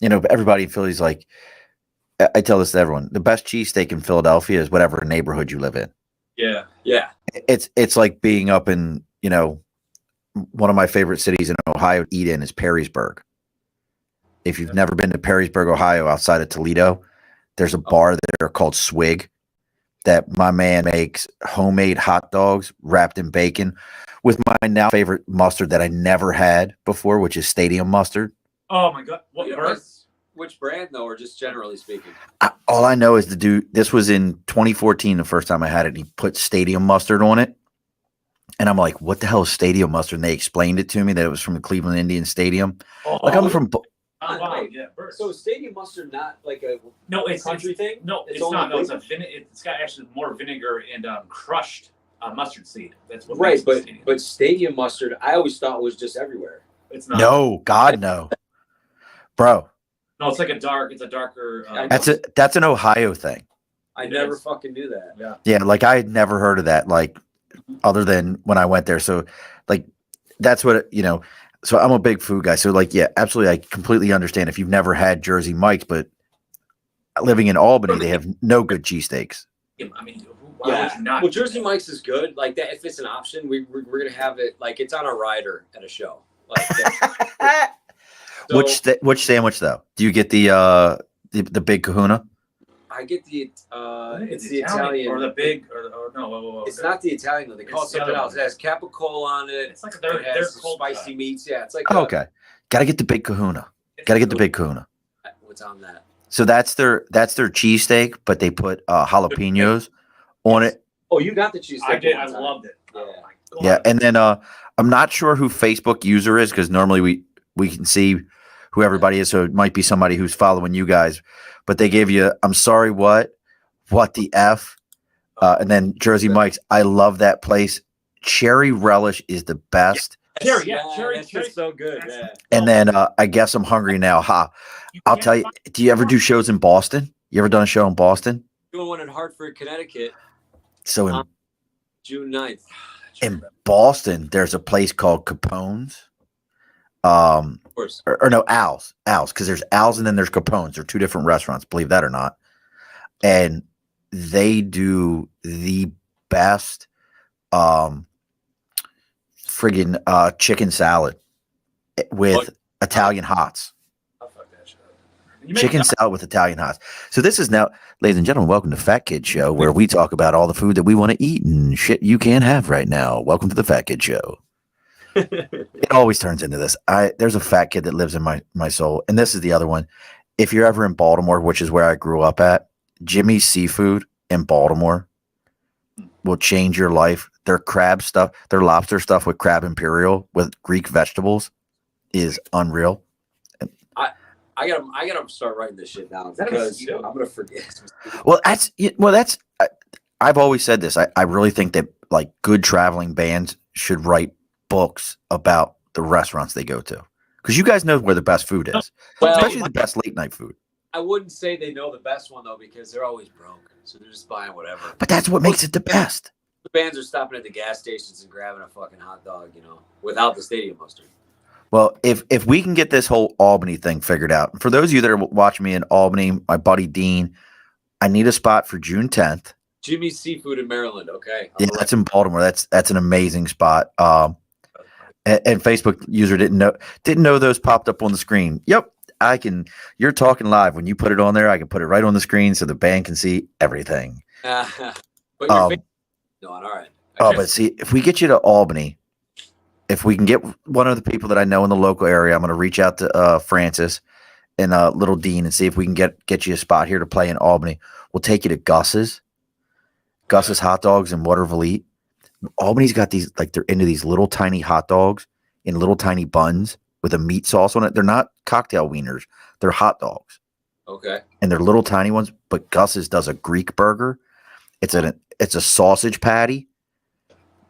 everybody in Philly's like, I tell this to everyone, the best cheesesteak in Philadelphia is whatever neighborhood you live in. Yeah. Yeah. It's like being up in, one of my favorite cities in Ohio to eat in is Perrysburg. If you've never been to Perrysburg, Ohio, outside of Toledo, there's a bar there called Swig that my man makes homemade hot dogs wrapped in bacon with my now favorite mustard that I never had before, which is stadium mustard. Oh my God. What? which brand though, or just generally speaking? All I know is the dude. This was in 2014, the first time I had it. He put stadium mustard on it, and I'm like, "What the hell is stadium mustard?" And they explained it to me that it was from the Cleveland Indians Stadium. Like I'm from. Wow, Wait, yeah, Burst. So is stadium mustard not like a it's country thing? No, it's only not. No, it's Cleveland? it's got actually more vinegar and crushed mustard seed. That's what Right, makes it but stadium. but stadium mustard, I always thought was just everywhere. It's not. No, God, no, bro. No, it's like a darker. That's an Ohio thing. I never fucking knew that. Yeah. Yeah, like I had never heard of that, like other than when I went there. So, like, that's what So I'm a big food guy. So, like, yeah, absolutely, I completely understand if you've never had Jersey Mike's, but living in Albany, they have no good cheesesteaks. I mean, why would you not? Well, Jersey Mike's is good. Like that, if it's an option, we're gonna have it. Like it's on a rider at a show. Like that. Which sandwich though? Do you get the big Kahuna? I get the it's the Italian or the big or no. Whoa. It's not the Italian though. They call it It's the something other else. It one. has capicola on it. It's like It they're has some cold spicy cut. meats. Yeah, it's like Oh, okay. Got to get the big Kahuna. Got to get the big Kahuna. What's on that? So that's their cheesesteak, but they put jalapenos on it. Oh, you got the cheese. I did. I loved it. Yeah. Oh my God. Yeah, and then I'm not sure who Facebook user is because normally we can see who everybody is, so it might be somebody who's following you guys. But they gave you, I'm sorry, what the F, and then Jersey Mike's. I love that place. Cherry relish is the best. Cherry, That's just so good. Yeah. And then I guess I'm hungry now. Ha! I'll tell you. Do you ever do shows in Boston? You ever done a show in Boston? Doing one in Hartford, Connecticut, So in June 9th. in Boston, there's a place called Capone's. Of course. Or no, Al's, because there's Al's and then there's Capone's. They're two different restaurants, believe that or not. And they do the best friggin' chicken salad with Italian hots. I'll fuck that shit up. Chicken salad with Italian hots. So this is now, ladies and gentlemen, welcome to Fat Kid Show, where we talk about all the food that we want to eat and shit you can't have right now. Welcome to the Fat Kid Show. It always turns into this. There's a fat kid that lives in my soul, and this is the other one. If you're ever in Baltimore, which is where I grew up at, Jimmy's Seafood in Baltimore will change your life. Their crab stuff, their lobster stuff with crab imperial with Greek vegetables is unreal. I gotta start writing this shit down because I'm gonna forget. Well, I've always said this. I really think that like good traveling bands should write books about the restaurants they go to, because you guys know where the best food is, Well, especially the best late night food. I wouldn't say they know the best one though because they're always broke, so they're just buying whatever. But that's what makes it the best. The bands are stopping at the gas stations and grabbing a fucking hot dog, without the stadium mustard. Well, if we can get this whole Albany thing figured out, for those of you that are watching me in Albany, my buddy Dean, I need a spot for June 10th. Jimmy's Seafood in Maryland. Okay. Yeah, that's in Baltimore. That's an amazing spot. And Facebook user didn't know those popped up on the screen. Yep, you're talking live. When you put it on there, I can put it right on the screen so the band can see everything. But your face no, all right. But see, if we get you to Albany, if we can get one of the people that I know in the local area, I'm going to reach out to Francis and Little Dean and see if we can get you a spot here to play in Albany. We'll take you to Gus's hot dogs in Waterville. Albany's got these, like, they're into these little tiny hot dogs in little tiny buns with a meat sauce on it. They're not cocktail wieners. They're hot dogs. Okay. And they're little tiny ones, but Gus's does a Greek burger. It's a sausage patty,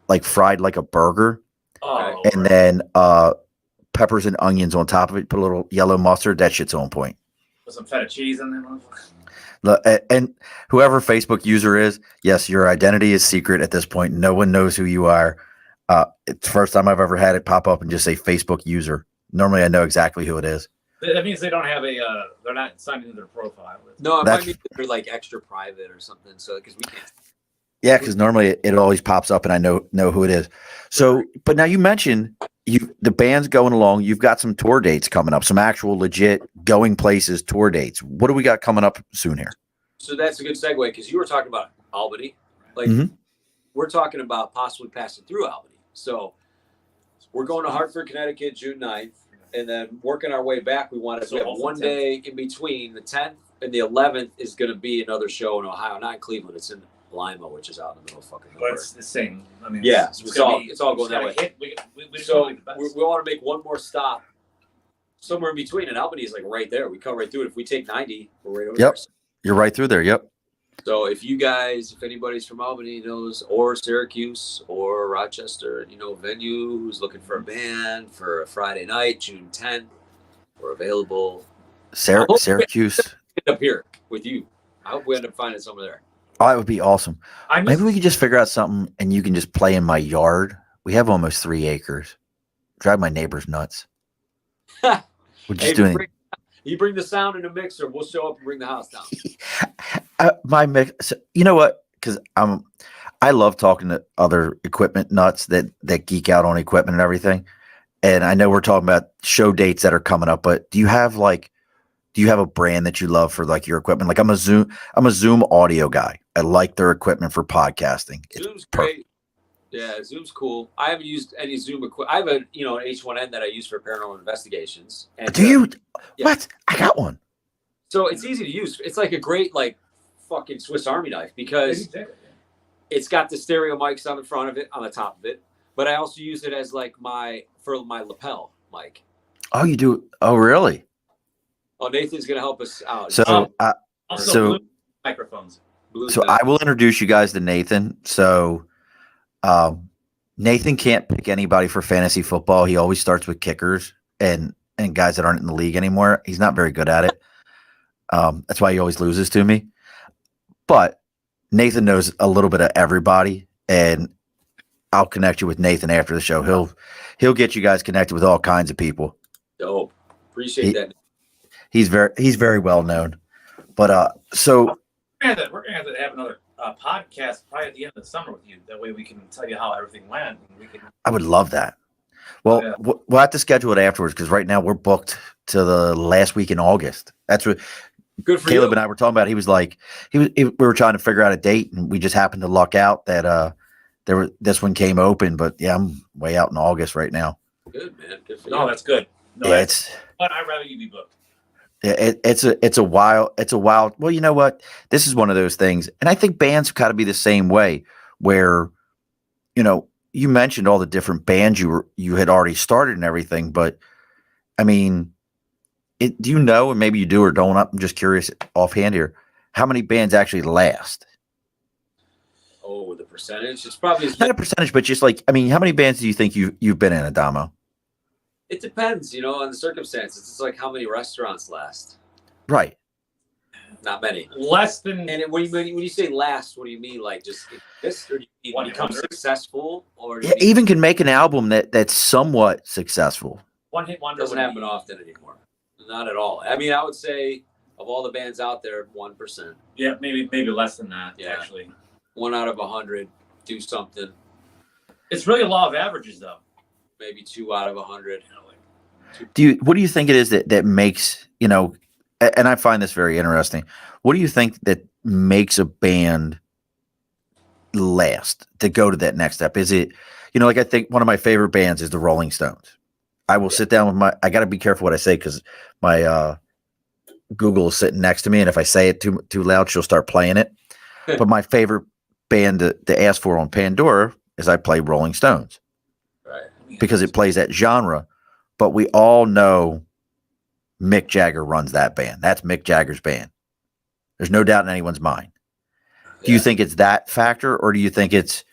like fried like a burger. Oh, And then peppers and onions on top of it. Put a little yellow mustard. That shit's on point. With some feta cheese in there. And whoever Facebook user is, yes, your identity is secret at this point. No one knows who you are. It's the first time I've ever had it pop up and just say Facebook user. Normally, I know exactly who it is. That means they don't have they're not signed into their profile. No, it might be they're like extra private or something. So because we can't. Yeah, because normally it always pops up and I know who it is. So, but now you mentioned the band's going along. You've got some tour dates coming up, some actual legit going places tour dates. What do we got coming up soon here? So that's a good segue because you were talking about Albany. Like we're talking about possibly passing through Albany. So we're going to Hartford, Connecticut, June 9th. and then working our way back, we have one 10th. day in between. The 10th and the 11th is going to be another show in Ohio, not in Cleveland. It's in Lima, which is out in the middle of fucking nowhere. But it's the same. I mean, yeah, it's all going that way. So we want to make one more stop somewhere in between, and Albany is like right there. We come right through it. If we take 90, we're right over there. You're right through there. Yep. So if anybody's from Albany knows, or Syracuse or Rochester, venue who's looking for a band for a Friday night, June 10th, we're available. Syracuse. End up here with you. I hope we end up finding somewhere there. Oh, it would be awesome. Maybe we could just figure out something and you can just play in my yard. We have almost 3 acres. Drive my neighbors nuts. We're just doing you bring the sound in a mixer, we'll show up and bring the house down. My mix, you know what? Because I love talking to other equipment nuts that geek out on equipment and everything. And I know we're talking about show dates that are coming up, but do you have a brand that you love for like your equipment? Like I'm a Zoom audio guy. I like their equipment for podcasting. Zoom's great. Yeah, Zoom's cool. I haven't used any Zoom equipment. I have an H1N that I use for paranormal investigations. And, do you? Yeah. What? I got one. So it's easy to use. It's like a great fucking Swiss Army knife because it's got the stereo mics on the front of it, on the top of it. But I also use it as for my lapel mic. Oh, you do? Oh, really? Oh, Nathan's gonna help us out. So, also Blue microphones. So I will introduce you guys to Nathan. So, Nathan can't pick anybody for fantasy football. He always starts with kickers and guys that aren't in the league anymore. He's not very good at it. That's why he always loses to me. But Nathan knows a little bit of everybody, and I'll connect you with Nathan after the show. He'll get you guys connected with all kinds of people. Dope. Appreciate that. He's very well known. But so we're gonna have to have another podcast probably at the end of the summer with you. That way we can tell you how everything went. And I would love that. Well, we'll have to schedule it afterwards because right now we're booked to the last week in August. That's what good for Caleb you. and I were talking about. He was like, we were trying to figure out a date, and we just happened to luck out that this one came open. But yeah, I'm way out in August right now. Good, man. Good for you. No, that's good. No, yeah, but I'd rather you be booked. Yeah, it's a wild. Well, you know what? This is one of those things, and I think bands have got to be the same way. Where, you mentioned all the different bands you had already started and everything, but I mean, do you know, and maybe you do or don't? I'm just curious offhand here. How many bands actually last? Oh, the percentage? It's probably not a percentage, but just how many bands do you think you've been in, Adamo? It depends, on the circumstances. It's like how many restaurants last. Right. Not many. Less than. And when you say last, what do you mean? Like just this, or do you mean become successful, or even can make an album that's somewhat successful? One hit wonder doesn't happen often anymore. Not at all. I mean, I would say of all the bands out there, 1%. Yeah, maybe less than that. Yeah. Actually, 1 out of 100 do something. It's really a law of averages, though. Maybe 2 out of 100. What do you think it is that makes, and I find this very interesting. What do you think that makes a band last to go to that next step? Is it, I think one of my favorite bands is the Rolling Stones. I will sit down with I got to be careful what I say because my Google is sitting next to me. And if I say it too loud, she'll start playing it. But my favorite band to ask for on Pandora is I play Rolling Stones. Right. Because it plays that genre. But we all know Mick Jagger runs that band. That's Mick Jagger's band. There's no doubt in anyone's mind. Do you think it's that factor, or do you think it's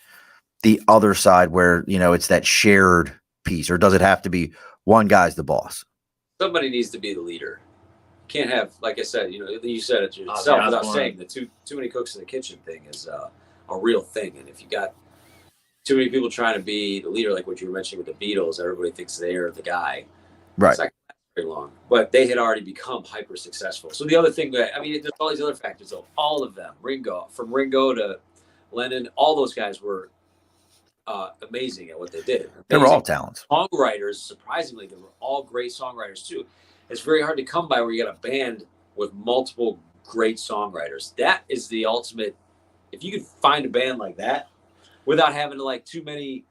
the other side where, it's that shared piece, or does it have to be one guy's the boss? Somebody needs to be the leader. Can't have, like I said, you said it yourself without saying the too many cooks in the kitchen thing is a real thing. And if you got too many people trying to be the leader, like what you were mentioning with the Beatles, everybody thinks they're the guy. Right. It's not very long, but they had already become hyper successful. So the other thing there's all these other factors, though. All of them, from Ringo to Lennon, all those guys were amazing at what they did. They were all talents. Songwriters, surprisingly, they were all great songwriters too. It's very hard to come by where you got a band with multiple great songwriters. That is the ultimate. If you could find a band like that without having too many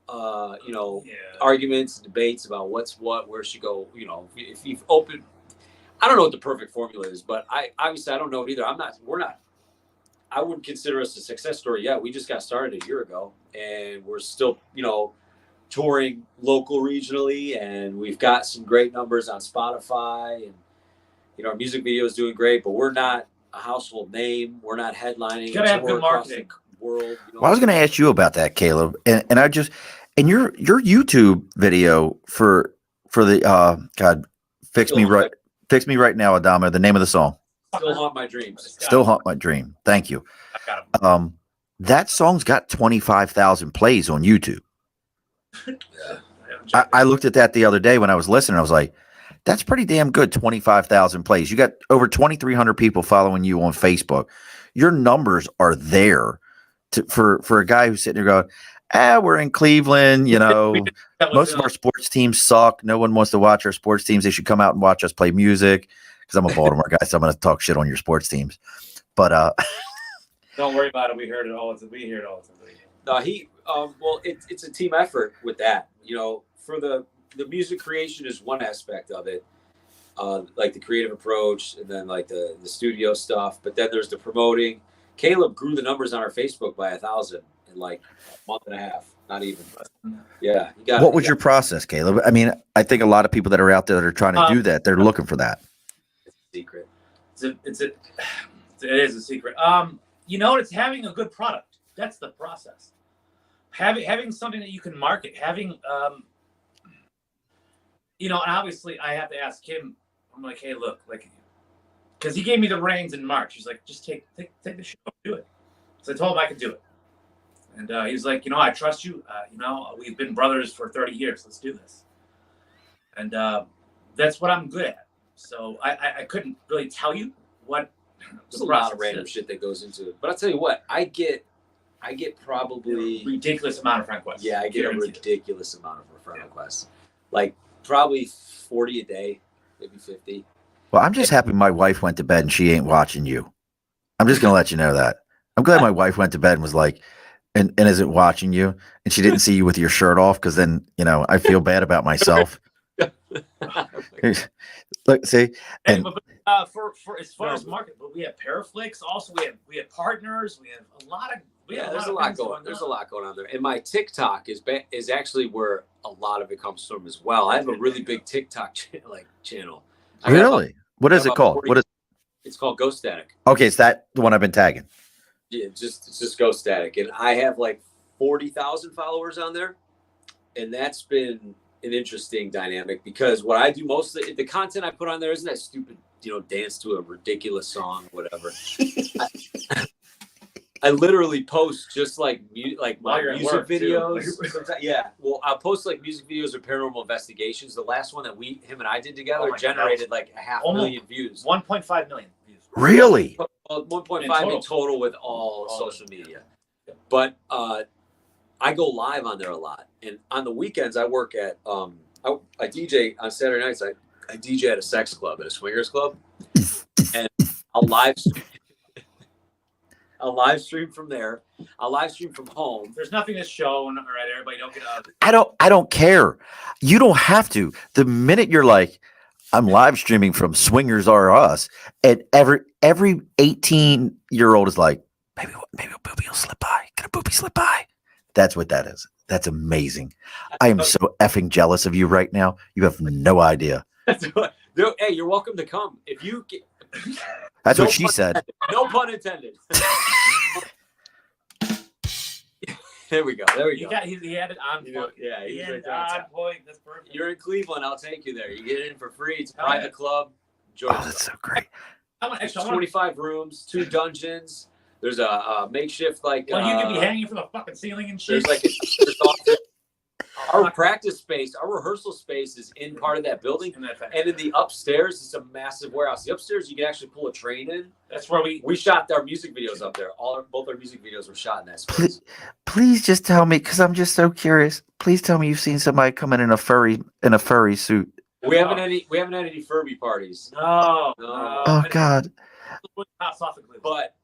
arguments, debates about what's what, where should go. If you've opened, I don't know what the perfect formula is, but I don't know it either. I wouldn't consider us a success story yet. We just got started a year ago, and we're still, touring local, regionally, and we've got some great numbers on Spotify, and our music video is doing great, but we're not a household name. We're not headlining. You gotta have good marketing. World. Well, I was going to ask you about that, Caleb, and your YouTube video for the fix me right now, Adama. The name of the song. Still haunt my dreams. Still haunt my dream. Thank you. That song's got 25,000 plays on YouTube. I looked at that the other day when I was listening. I was like, that's pretty damn good. 25,000 plays. You got over 2,300 people following you on Facebook. Your numbers are there for a guy who's sitting there going, we're in Cleveland. Most of our sports teams suck. No one wants to watch our sports teams. They should come out and watch us play music. Because I'm a Baltimore guy, so I'm going to talk shit on your sports teams. But don't worry about it. We hear it all the time. No, it's a team effort with that. For the music creation is one aspect of it, like the creative approach, and then like the studio stuff. But then there's the promoting. Caleb grew the numbers on our Facebook by 1,000 in like a month and a half. Not even. Yeah. What was your process, Caleb? I mean, I think a lot of people that are out there that are trying to do that, they're looking for that. Secret. It is a secret. It's having a good product. That's the process. Having something that you can market. Having, and obviously I have to ask him. I'm like, hey, look, because he gave me the reins in March. He's like, just take the show, do it. So I told him I could do it, and he was like, I trust you. We've been brothers for 30 years. Let's do this, and that's what I'm good at. So I couldn't really tell you what. There's a lot of random shit that goes into it. But I'll tell you what, I get probably a ridiculous amount of friend requests. Yeah, I get a ridiculous amount of friend requests. Like probably 40 a day, maybe 50. Well, I'm just happy my wife went to bed and she ain't watching you. I'm just gonna let you know that. I'm glad my wife went to bed and was like, and isn't watching you, and she didn't see you with your shirt off, because then I feel bad about myself. Look, see, and for as far as market, but we have Paraflix. Also, we have partners. We have a lot of there's a lot going. There's a lot going on there, and my TikTok is actually where a lot of it comes from as well. I have a really big TikTok channel. Really? What is it called? It's called Ghostatic. Okay, it's the one I've been tagging. Yeah, it's just Ghostatic, and I have like 40,000 followers on there, and that's been an interesting dynamic, because what I do mostly, the content I put on there isn't that stupid, dance to a ridiculous song, whatever. I literally post just my music videos. Yeah, well, I'll post like music videos or paranormal investigations. The last one that him and I did together generated like 500,000 views. 1.5 million views. Really? Well, 1.5 in total with all social media. But I go live on there a lot, and on the weekends I work at I DJ on Saturday nights. I DJ at a sex club, at a swingers club, and I'll live stream from there. I'll live stream from home. There's nothing that's shown. All right, everybody, don't get out. I don't care. You don't have to. The minute you're like, I'm live streaming from Swingers R Us, and every 18-year-old is like, maybe a booby will slip by. Can a booby slip by? That's what that is. That's amazing. I am so effing jealous of you right now. You have no idea. Hey, you're welcome to come. If you get... That's what she said. No pun intended. There we go. He had it on point. Yeah, he had it on point. That's perfect. You're in Cleveland. I'll take you there. You get in for free. It's a private club. Georgia. Oh, that's so great. It's 25 rooms, 2 dungeons. There's a makeshift you can be hanging from the fucking ceiling and shit. There's our practice space, our rehearsal space is in part of that building, and in the upstairs it's a massive warehouse. The upstairs you can actually pull a train in. That's where we shot our music videos up there. Both our music videos were shot in that space. Please just tell me, because I'm just so curious. Please tell me you've seen somebody come in a furry suit. We haven't had any Furby parties. No. Oh God. But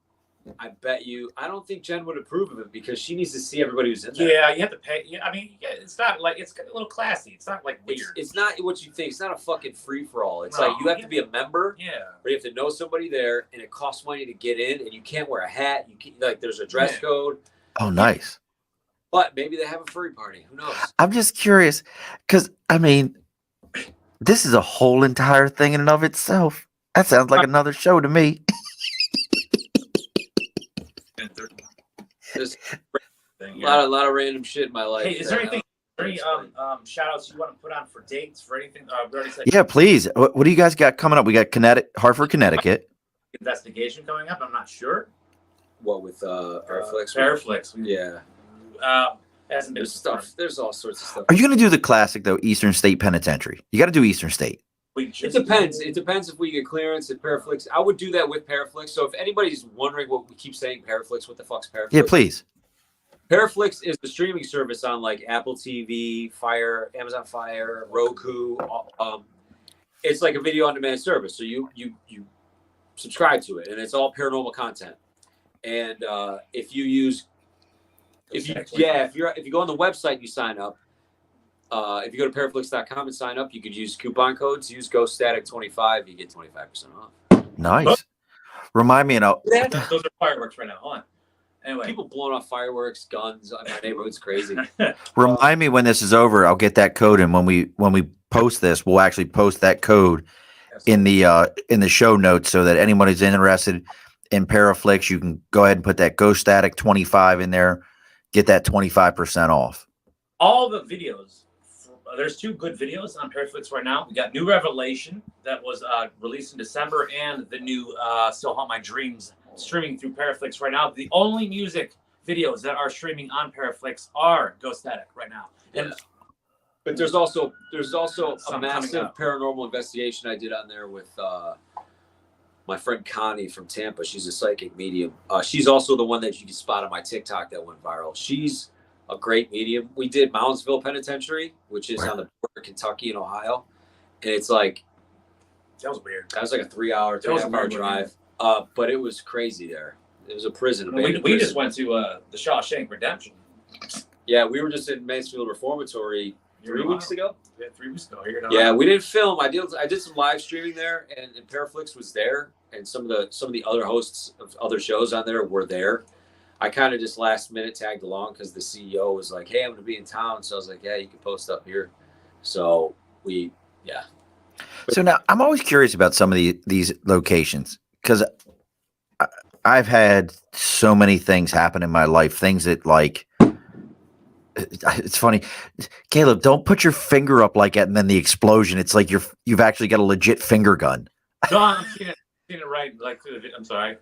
I bet you. I don't think Jen would approve of it because she needs to see everybody who's in there. Yeah, you have to pay. Yeah, I mean, yeah, it's not like it's a little classy. It's not like weird. It's not what you think. It's not a fucking free for all. It's No, like you have to be a member. Yeah. Or you have to know somebody there, and it costs money to get in, and you can't wear a hat. You can't, like there's a dress code. Oh, nice. But maybe they have a furry party. Who knows? I'm just curious because, I mean, this is a whole entire thing in and of itself. That sounds like another show to me. There's a lot of random shit in my life. Hey, is there anything? Any shout outs you want to put on for dates for anything? We already said Yeah, please. What do you guys got coming up? We got Hartford, Connecticut. Investigation coming up. I'm not sure. What with Paraflix? Paraflix. Yeah. Hasn't been There's stuff. There's all sorts of stuff. Are you going to do the classic, though, Eastern State Penitentiary? You got to do Eastern State. It depends. It depends if we get clearance at Paraflix. I would do that with Paraflix. So if anybody's wondering what we keep saying Paraflix, what the fuck's Paraflix? Yeah, please. Paraflix is the streaming service on like Apple TV, Fire, Amazon Fire, Roku. It's like a video on demand service. So you subscribe to it, and it's all paranormal content. And if you go on the website, you sign up. If you go to paraflix.com and sign up, you could use coupon codes. Use Ghostatic 25, you get 25% off. Nice. Remind me, Those are fireworks right now. Hold on. Anyway, people blowing off fireworks, guns. My neighborhood's crazy. remind me when this is over. I'll get that code, and when we post this, we'll actually post that code in the show notes so that anyone who's interested in Paraflix, you can go ahead and put that Ghostatic 25 in there, get that 25% off. All the videos. There's 2 good videos on Paraflix right now. We got New Revelation that was released in December, and the new Still Haunt My Dreams streaming through Paraflix right now. The only music videos that are streaming on Paraflix are Ghostatic right now. And but there's also a Some massive paranormal investigation I did on there with my friend Connie from Tampa. She's a psychic medium. She's also the one that you can spot on my TikTok that went viral. She's a great medium. We did Moundsville Penitentiary, which is on the border of Kentucky and Ohio. And it's like, that was weird. That was like a 3-hour, 3.5-hour drive. But it was crazy there. It was a prison. We just went to the Shawshank Redemption. Yeah, we were just in Mansfield Reformatory 3 weeks ago. Yeah, 3 weeks ago. Yeah, we didn't film. I did some live streaming there, and Paraflix was there, and some of the other hosts of other shows on there were there. I kind of just last minute tagged along because the CEO was like, "Hey, I'm going to be in town," so I was like, "Yeah, you can post up here." So So now I'm always curious about some of these locations because I've had so many things happen in my life. Things that like. It's funny, Caleb. Don't put your finger up like that, and then the explosion. It's like you've actually got a legit finger gun. No, I'm seeing it right. Like through the. I'm sorry.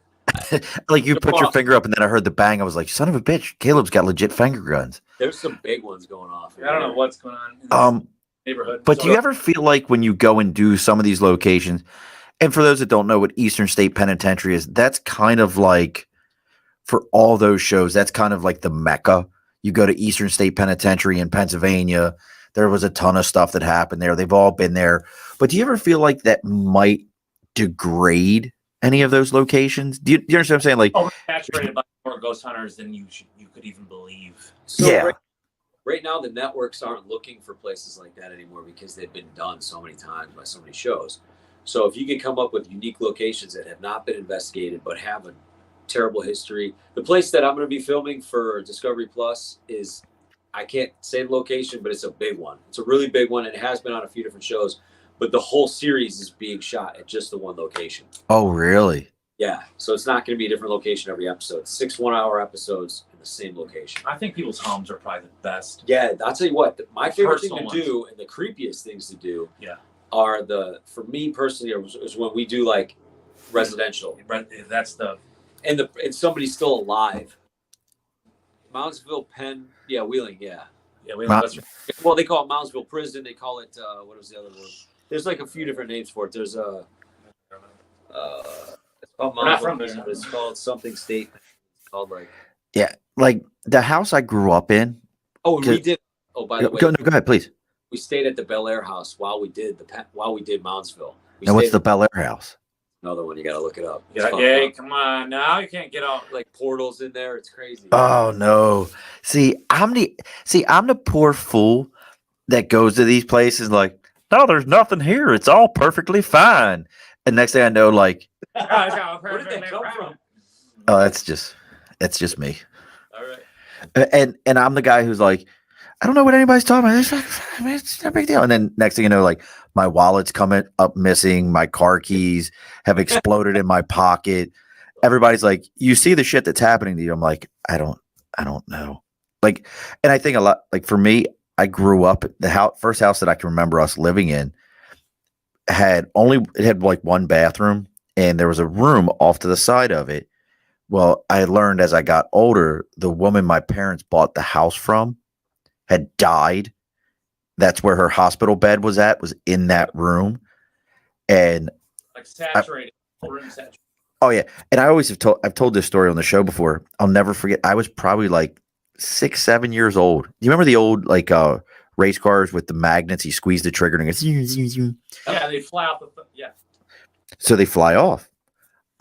Like you put your finger up, and then I heard the bang. I was like, "Son of a bitch!" Caleb's got legit finger guns. There's some big ones going off. I don't know what's going on in this neighborhood. But do you ever feel like when you go and do some of these locations, and for those that don't know what Eastern State Penitentiary is, that's kind of like for all those shows. That's kind of like the Mecca. You go to Eastern State Penitentiary in Pennsylvania. There was a ton of stuff that happened there. They've all been there. But do you ever feel like that might degrade any of those locations? Do you understand what I'm saying? Like, oversaturated by more ghost hunters than you could even believe. So yeah. Right now, the networks aren't looking for places like that anymore because they've been done so many times by so many shows. So if you can come up with unique locations that have not been investigated but have a terrible history. The place that I'm going to be filming for Discovery Plus is, I can't say the location, but it's a big one. It's a really big one, and it has been on a few different shows. But the whole series is being shot at just the one location. Oh, really? Yeah. So it's not going to be a different location every episode. 6 1-hour episodes in the same location. I think people's homes are probably the best. Yeah, I'll tell you what. My favorite thing Personal to do and the creepiest things to do Yeah. are for me personally, is when we do like residential. That's the. And somebody's still alive. Moundsville Penn, Wheeling, yeah. Yeah, Wheeling. Well, they call it Moundsville Prison. They call it what was the other word? There's like a few different names for it. There's it's called Moundsville Prison, but it's called something state. It's called like the house I grew up in. Oh, we did. Oh, by the way, go ahead, please. We stayed at the Bel Air house while we did Moundsville. And what's the Bel Air house? Another one, you got to look it up. Yeah, come on. Now you can't get out. Like portals in there. It's crazy. Oh no. See, I'm the poor fool that goes to these places like, no, there's nothing here. It's all perfectly fine. And next thing I know, like, Where did they come from? oh, that's just me. All right. And I'm the guy who's like, I don't know what anybody's talking about. It's no big deal. And then next thing you know, like my wallet's coming up missing. My car keys have exploded in my pocket. Everybody's like, you see the shit that's happening to you. I'm like, I don't know. Like, and I think a lot, like for me, I grew up, first house that I can remember us living in had like one bathroom, and there was a room off to the side of it. Well, I learned as I got older, the woman my parents bought the house from had died. That's where her hospital bed was in that room. And like saturated. Room saturated. Oh yeah. And I've told this story on the show before. I'll never forget. I was probably like 6, 7 years old. Do you remember the old like race cars with the magnets? You squeeze the trigger and it goes, yeah, they fly off yeah. So they fly off.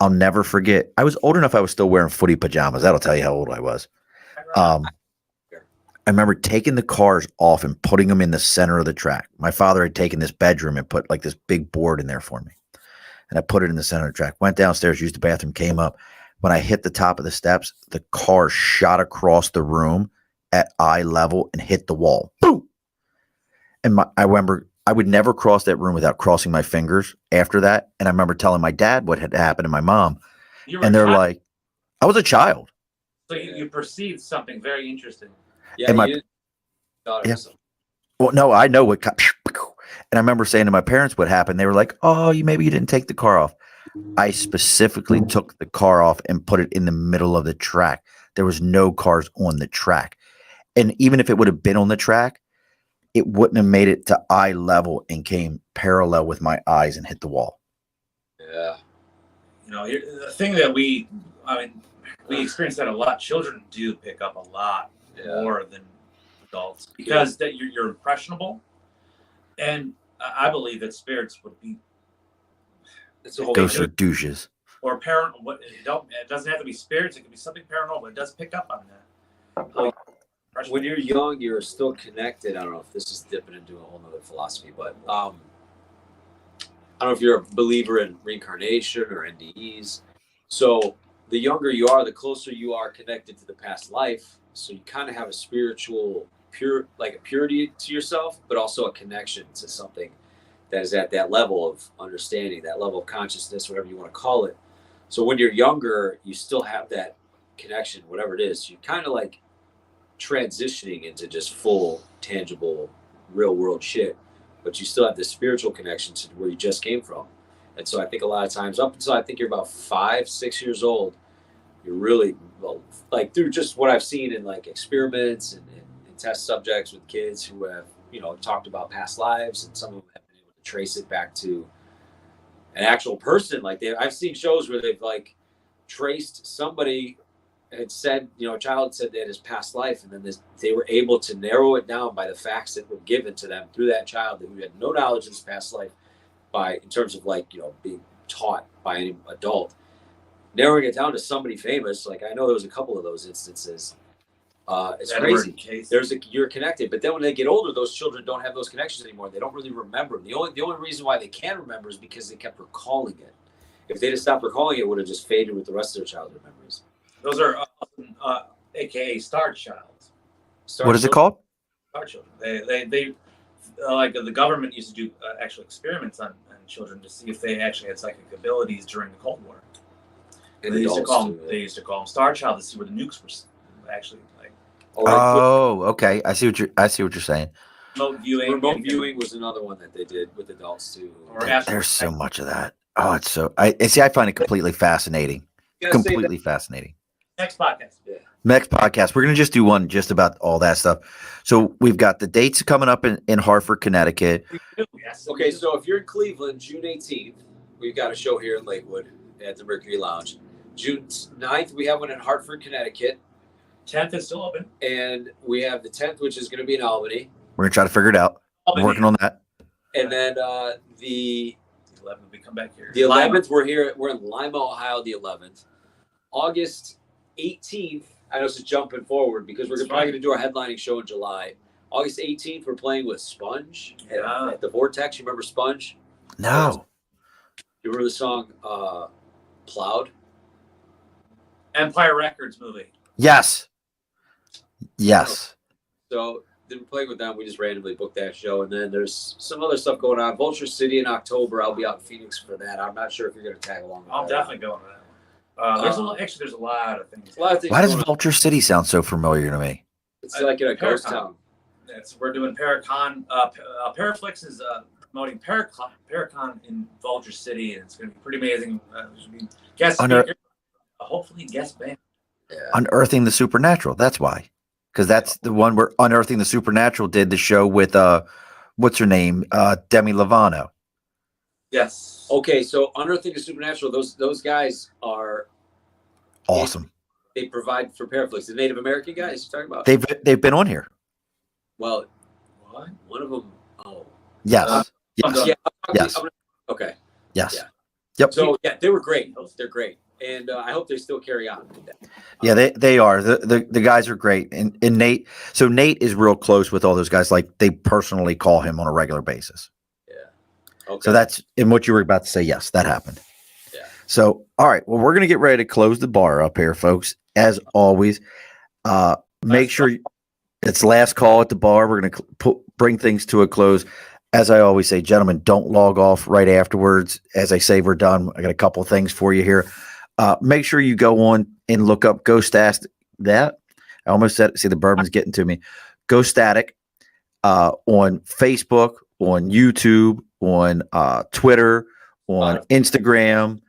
I'll never forget. I was old enough I was still wearing footy pajamas. That'll tell you how old I was. I remember taking the cars off and putting them in the center of the track. My father had taken this bedroom and put like this big board in there for me. And I put it in the center of the track. Went downstairs, used the bathroom, came up. When I hit the top of the steps, the car shot across the room at eye level and hit the wall. Boom! And I remember I would never cross that room without crossing my fingers after that. And I remember telling my dad what had happened and my mom. And they're like, I was a child. So you perceived something very interesting. Yeah, yeah. Well, no, I know what. And I remember saying to my parents what happened. They were like, "Oh, maybe you didn't take the car off." I specifically took the car off and put it in the middle of the track. There was no cars on the track, and even if it would have been on the track, it wouldn't have made it to eye level and came parallel with my eyes and hit the wall. Yeah. You know, the thing that we experience that a lot. Children do pick up a lot more than adults because that you're impressionable, and I believe that spirits would be. Ghosts are douches. Or paranormal. It doesn't have to be spirits. It can be something paranormal. It does pick up on that. When you're young, you're still connected. I don't know if this is dipping into a whole nother philosophy, but I don't know if you're a believer in reincarnation or NDEs. So the younger you are, the closer you are connected to the past life. So you kind of have a spiritual purity to yourself, but also a connection to something that is at that level of understanding, that level of consciousness, whatever you want to call it. So when you're younger, you still have that connection, whatever it is. You're kind of like transitioning into just full, tangible, real world shit, but you still have this spiritual connection to where you just came from. And so I think a lot of times, up until I think you're about 5, 6 years old, you're really, like through just what I've seen in like experiments and test subjects with kids who have, talked about past lives, and some of them have been able to trace it back to an actual person. Like I've seen shows where they've like traced somebody had said, a child said that his past life, and then they were able to narrow it down by the facts that were given to them through that child who had no knowledge of his past life in terms of like, being taught by any adult, narrowing it down to somebody famous. Like I know there was a couple of those instances. It's crazy. You're connected, but then when they get older, those children don't have those connections anymore. They don't really remember them. The only reason why they can remember is because they kept recalling it. If they just stopped recalling it, would have just faded with the rest of their childhood memories. Those are AKA star childs. What is it called? Star children. They like the government used to do actual experiments on children to see if they actually had psychic abilities during the Cold War. And they used to call them star child to see where the nukes were actually like. Oh, okay. I see what you're saying. Remote viewing was another one that they did with adults too. There's so much of that. Oh, it's so. I find it completely fascinating. Completely fascinating. Next podcast. Yeah. Next podcast, we're gonna just do one just about all that stuff. So we've got the dates coming up in Hartford, Connecticut. Yes. Okay, so if you're in Cleveland, June 18th, we've got a show here in Lakewood at the Mercury Lounge. June 9th, we have one in Hartford, Connecticut. 10th is still open. And we have the 10th, which is going to be in Albany. We're going to try to figure it out. We're working on that. And then the 11th, we come back here. The 11th, we're here. We're in Lima, Ohio. The 11th, August 18th. I know this is jumping forward because we're probably going to do our headlining show in July. August 18th, we're playing with Sponge at the Vortex. You remember Sponge? No. You remember the song Plowed? Empire Records movie. Yes. Yes. So then we're playing with them. We just randomly booked that show. And then there's some other stuff going on. Vulture City in October. I'll be out in Phoenix for that. I'm not sure if you're going to tag along with I'm that. definitely going to that one. There's a lot of things. A lot of things Why does going on. Vulture City sound so familiar to me? It's like in a ghost town. We're doing Paracon. Paraflix is promoting Paracon in Vulture City, and it's going to be pretty amazing. Guest speaker, hopefully guest band. Yeah. Unearthing the Supernatural. That's why. Because that's the one where Unearthing the Supernatural did the show with what's her name? Demi Lovato. Yes. Okay, so Unearthing the Supernatural, those guys are Awesome. They provide for Paraflix. The Native American guys you're talking about? They've been on here. Well, what? One of them. Oh. Yes. Yes. Yeah. Yes. Okay. Yes. Yeah. Yep. So yeah, they were great. They're great, and I hope they still carry on. Yeah, they are. The guys are great, and Nate. So Nate is real close with all those guys. Like they personally call him on a regular basis. Yeah. Okay. So that's in what you were about to say. Yes, that happened. Yeah. So all right, well, we're gonna get ready to close the bar up here, folks. As always, make sure it's last call at the bar. We're gonna bring things to a close. As I always say, gentlemen, don't log off right afterwards. As I say, we're done. I got a couple of things for you here. Make sure you go on and look up Ghostatic. That I almost said. See, the bourbon's getting to me. Ghostatic on Facebook, on YouTube, on Twitter, on Instagram.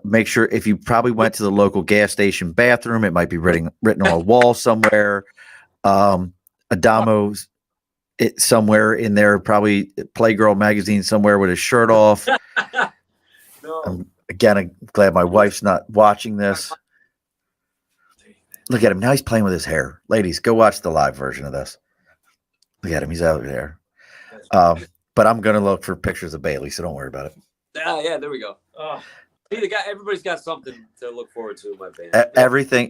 Make sure if you probably went to the local gas station bathroom, it might be written on a wall somewhere. Adamo's. It somewhere in there, probably Playgirl magazine somewhere with his shirt off. No. Again, I'm glad my wife's not watching this. Look at him. Now he's playing with his hair. Ladies, go watch the live version of this. Look at him. He's out there. But I'm going to look for pictures of Bailey, so don't worry about it. Yeah, there we go. See, everybody's got something to look forward to in my band.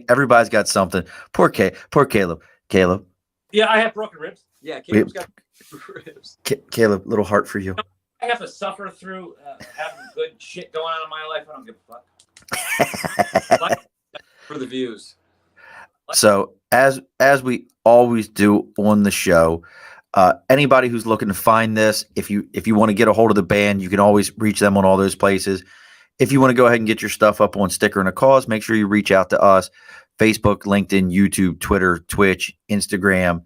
Everybody's got something. Poor Caleb. Caleb. Yeah, I have broken ribs. Yeah, Caleb's got ribs. Caleb, little heart for you. I have to suffer through having good shit going on in my life. I don't give a fuck. For the views. So as we always do on the show, anybody who's looking to find this, if you want to get a hold of the band, you can always reach them on all those places. If you want to go ahead and get your stuff up on Sticker and a Cause, make sure you reach out to us. Facebook, LinkedIn, YouTube, Twitter, Twitch, Instagram,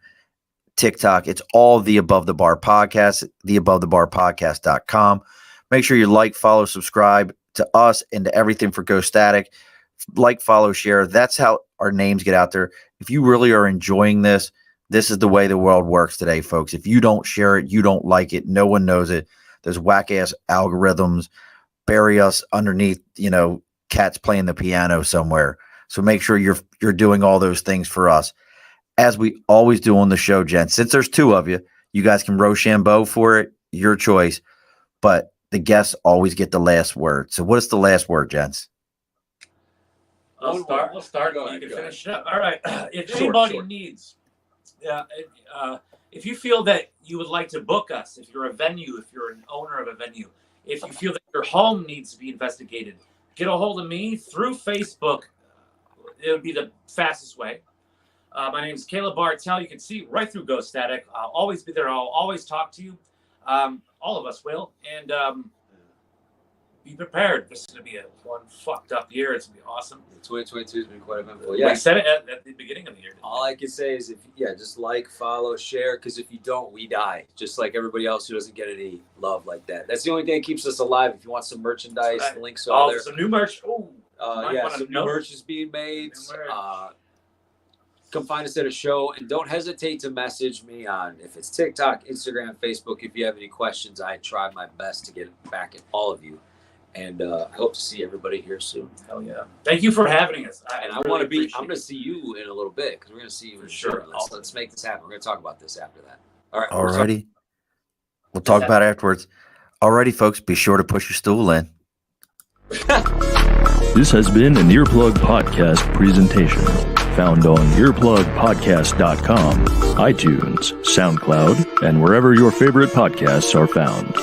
TikTok. It's all the Above the Bar podcast, theabovethebarpodcast.com. Make sure you like, follow, subscribe to us and to everything for Ghostatic. Like, follow, share. That's how our names get out there. If you really are enjoying this, this is the way the world works today, folks. If you don't share it, you don't like it, no one knows it. There's whack-ass algorithms. Bury us underneath, cats playing the piano somewhere. So make sure you're doing all those things for us. As we always do on the show, gents, since there's two of you, you guys can Rochambeau for it, your choice. But the guests always get the last word. So what is the last word, gents? I'll start. Go You ahead, can go finish it up. All right. If Short, anybody short. needs, if you feel that you would like to book us, if you're a venue, if you're an owner of a venue, if you feel that your home needs to be investigated, get a hold of me through Facebook. It would be the fastest way. My name is Caleb Bartell. You can see right through Ghostatic. I'll always be there. I'll always talk to you. All of us will. And be prepared. This is going to be one fucked up year. It's going to be awesome. 2022 has been quite eventful. Yeah. Yeah. We said it at the beginning of the year. All I can say is, just like, follow, share, because if you don't, we die. Just like everybody else who doesn't get any love like that. That's the only thing that keeps us alive. If you want some merchandise, the links are there. Some new merch. Some new merch is being made. Come find us at a show, and don't hesitate to message me on if it's TikTok, Instagram, Facebook. If you have any questions, I try my best to get back at all of you. And I hope to see everybody here soon. Hell yeah! Thank you for having us. I want to be. I'm going to see you in a little bit because we're going to see you for sure. Let's make this happen. We're going to talk about this after that. All right. Alrighty. We'll talk about it afterwards. Alrighty, folks, be sure to push your stool in. This has been an Earplug Podcast presentation. Found on earplugpodcast.com, iTunes, SoundCloud, and wherever your favorite podcasts are found.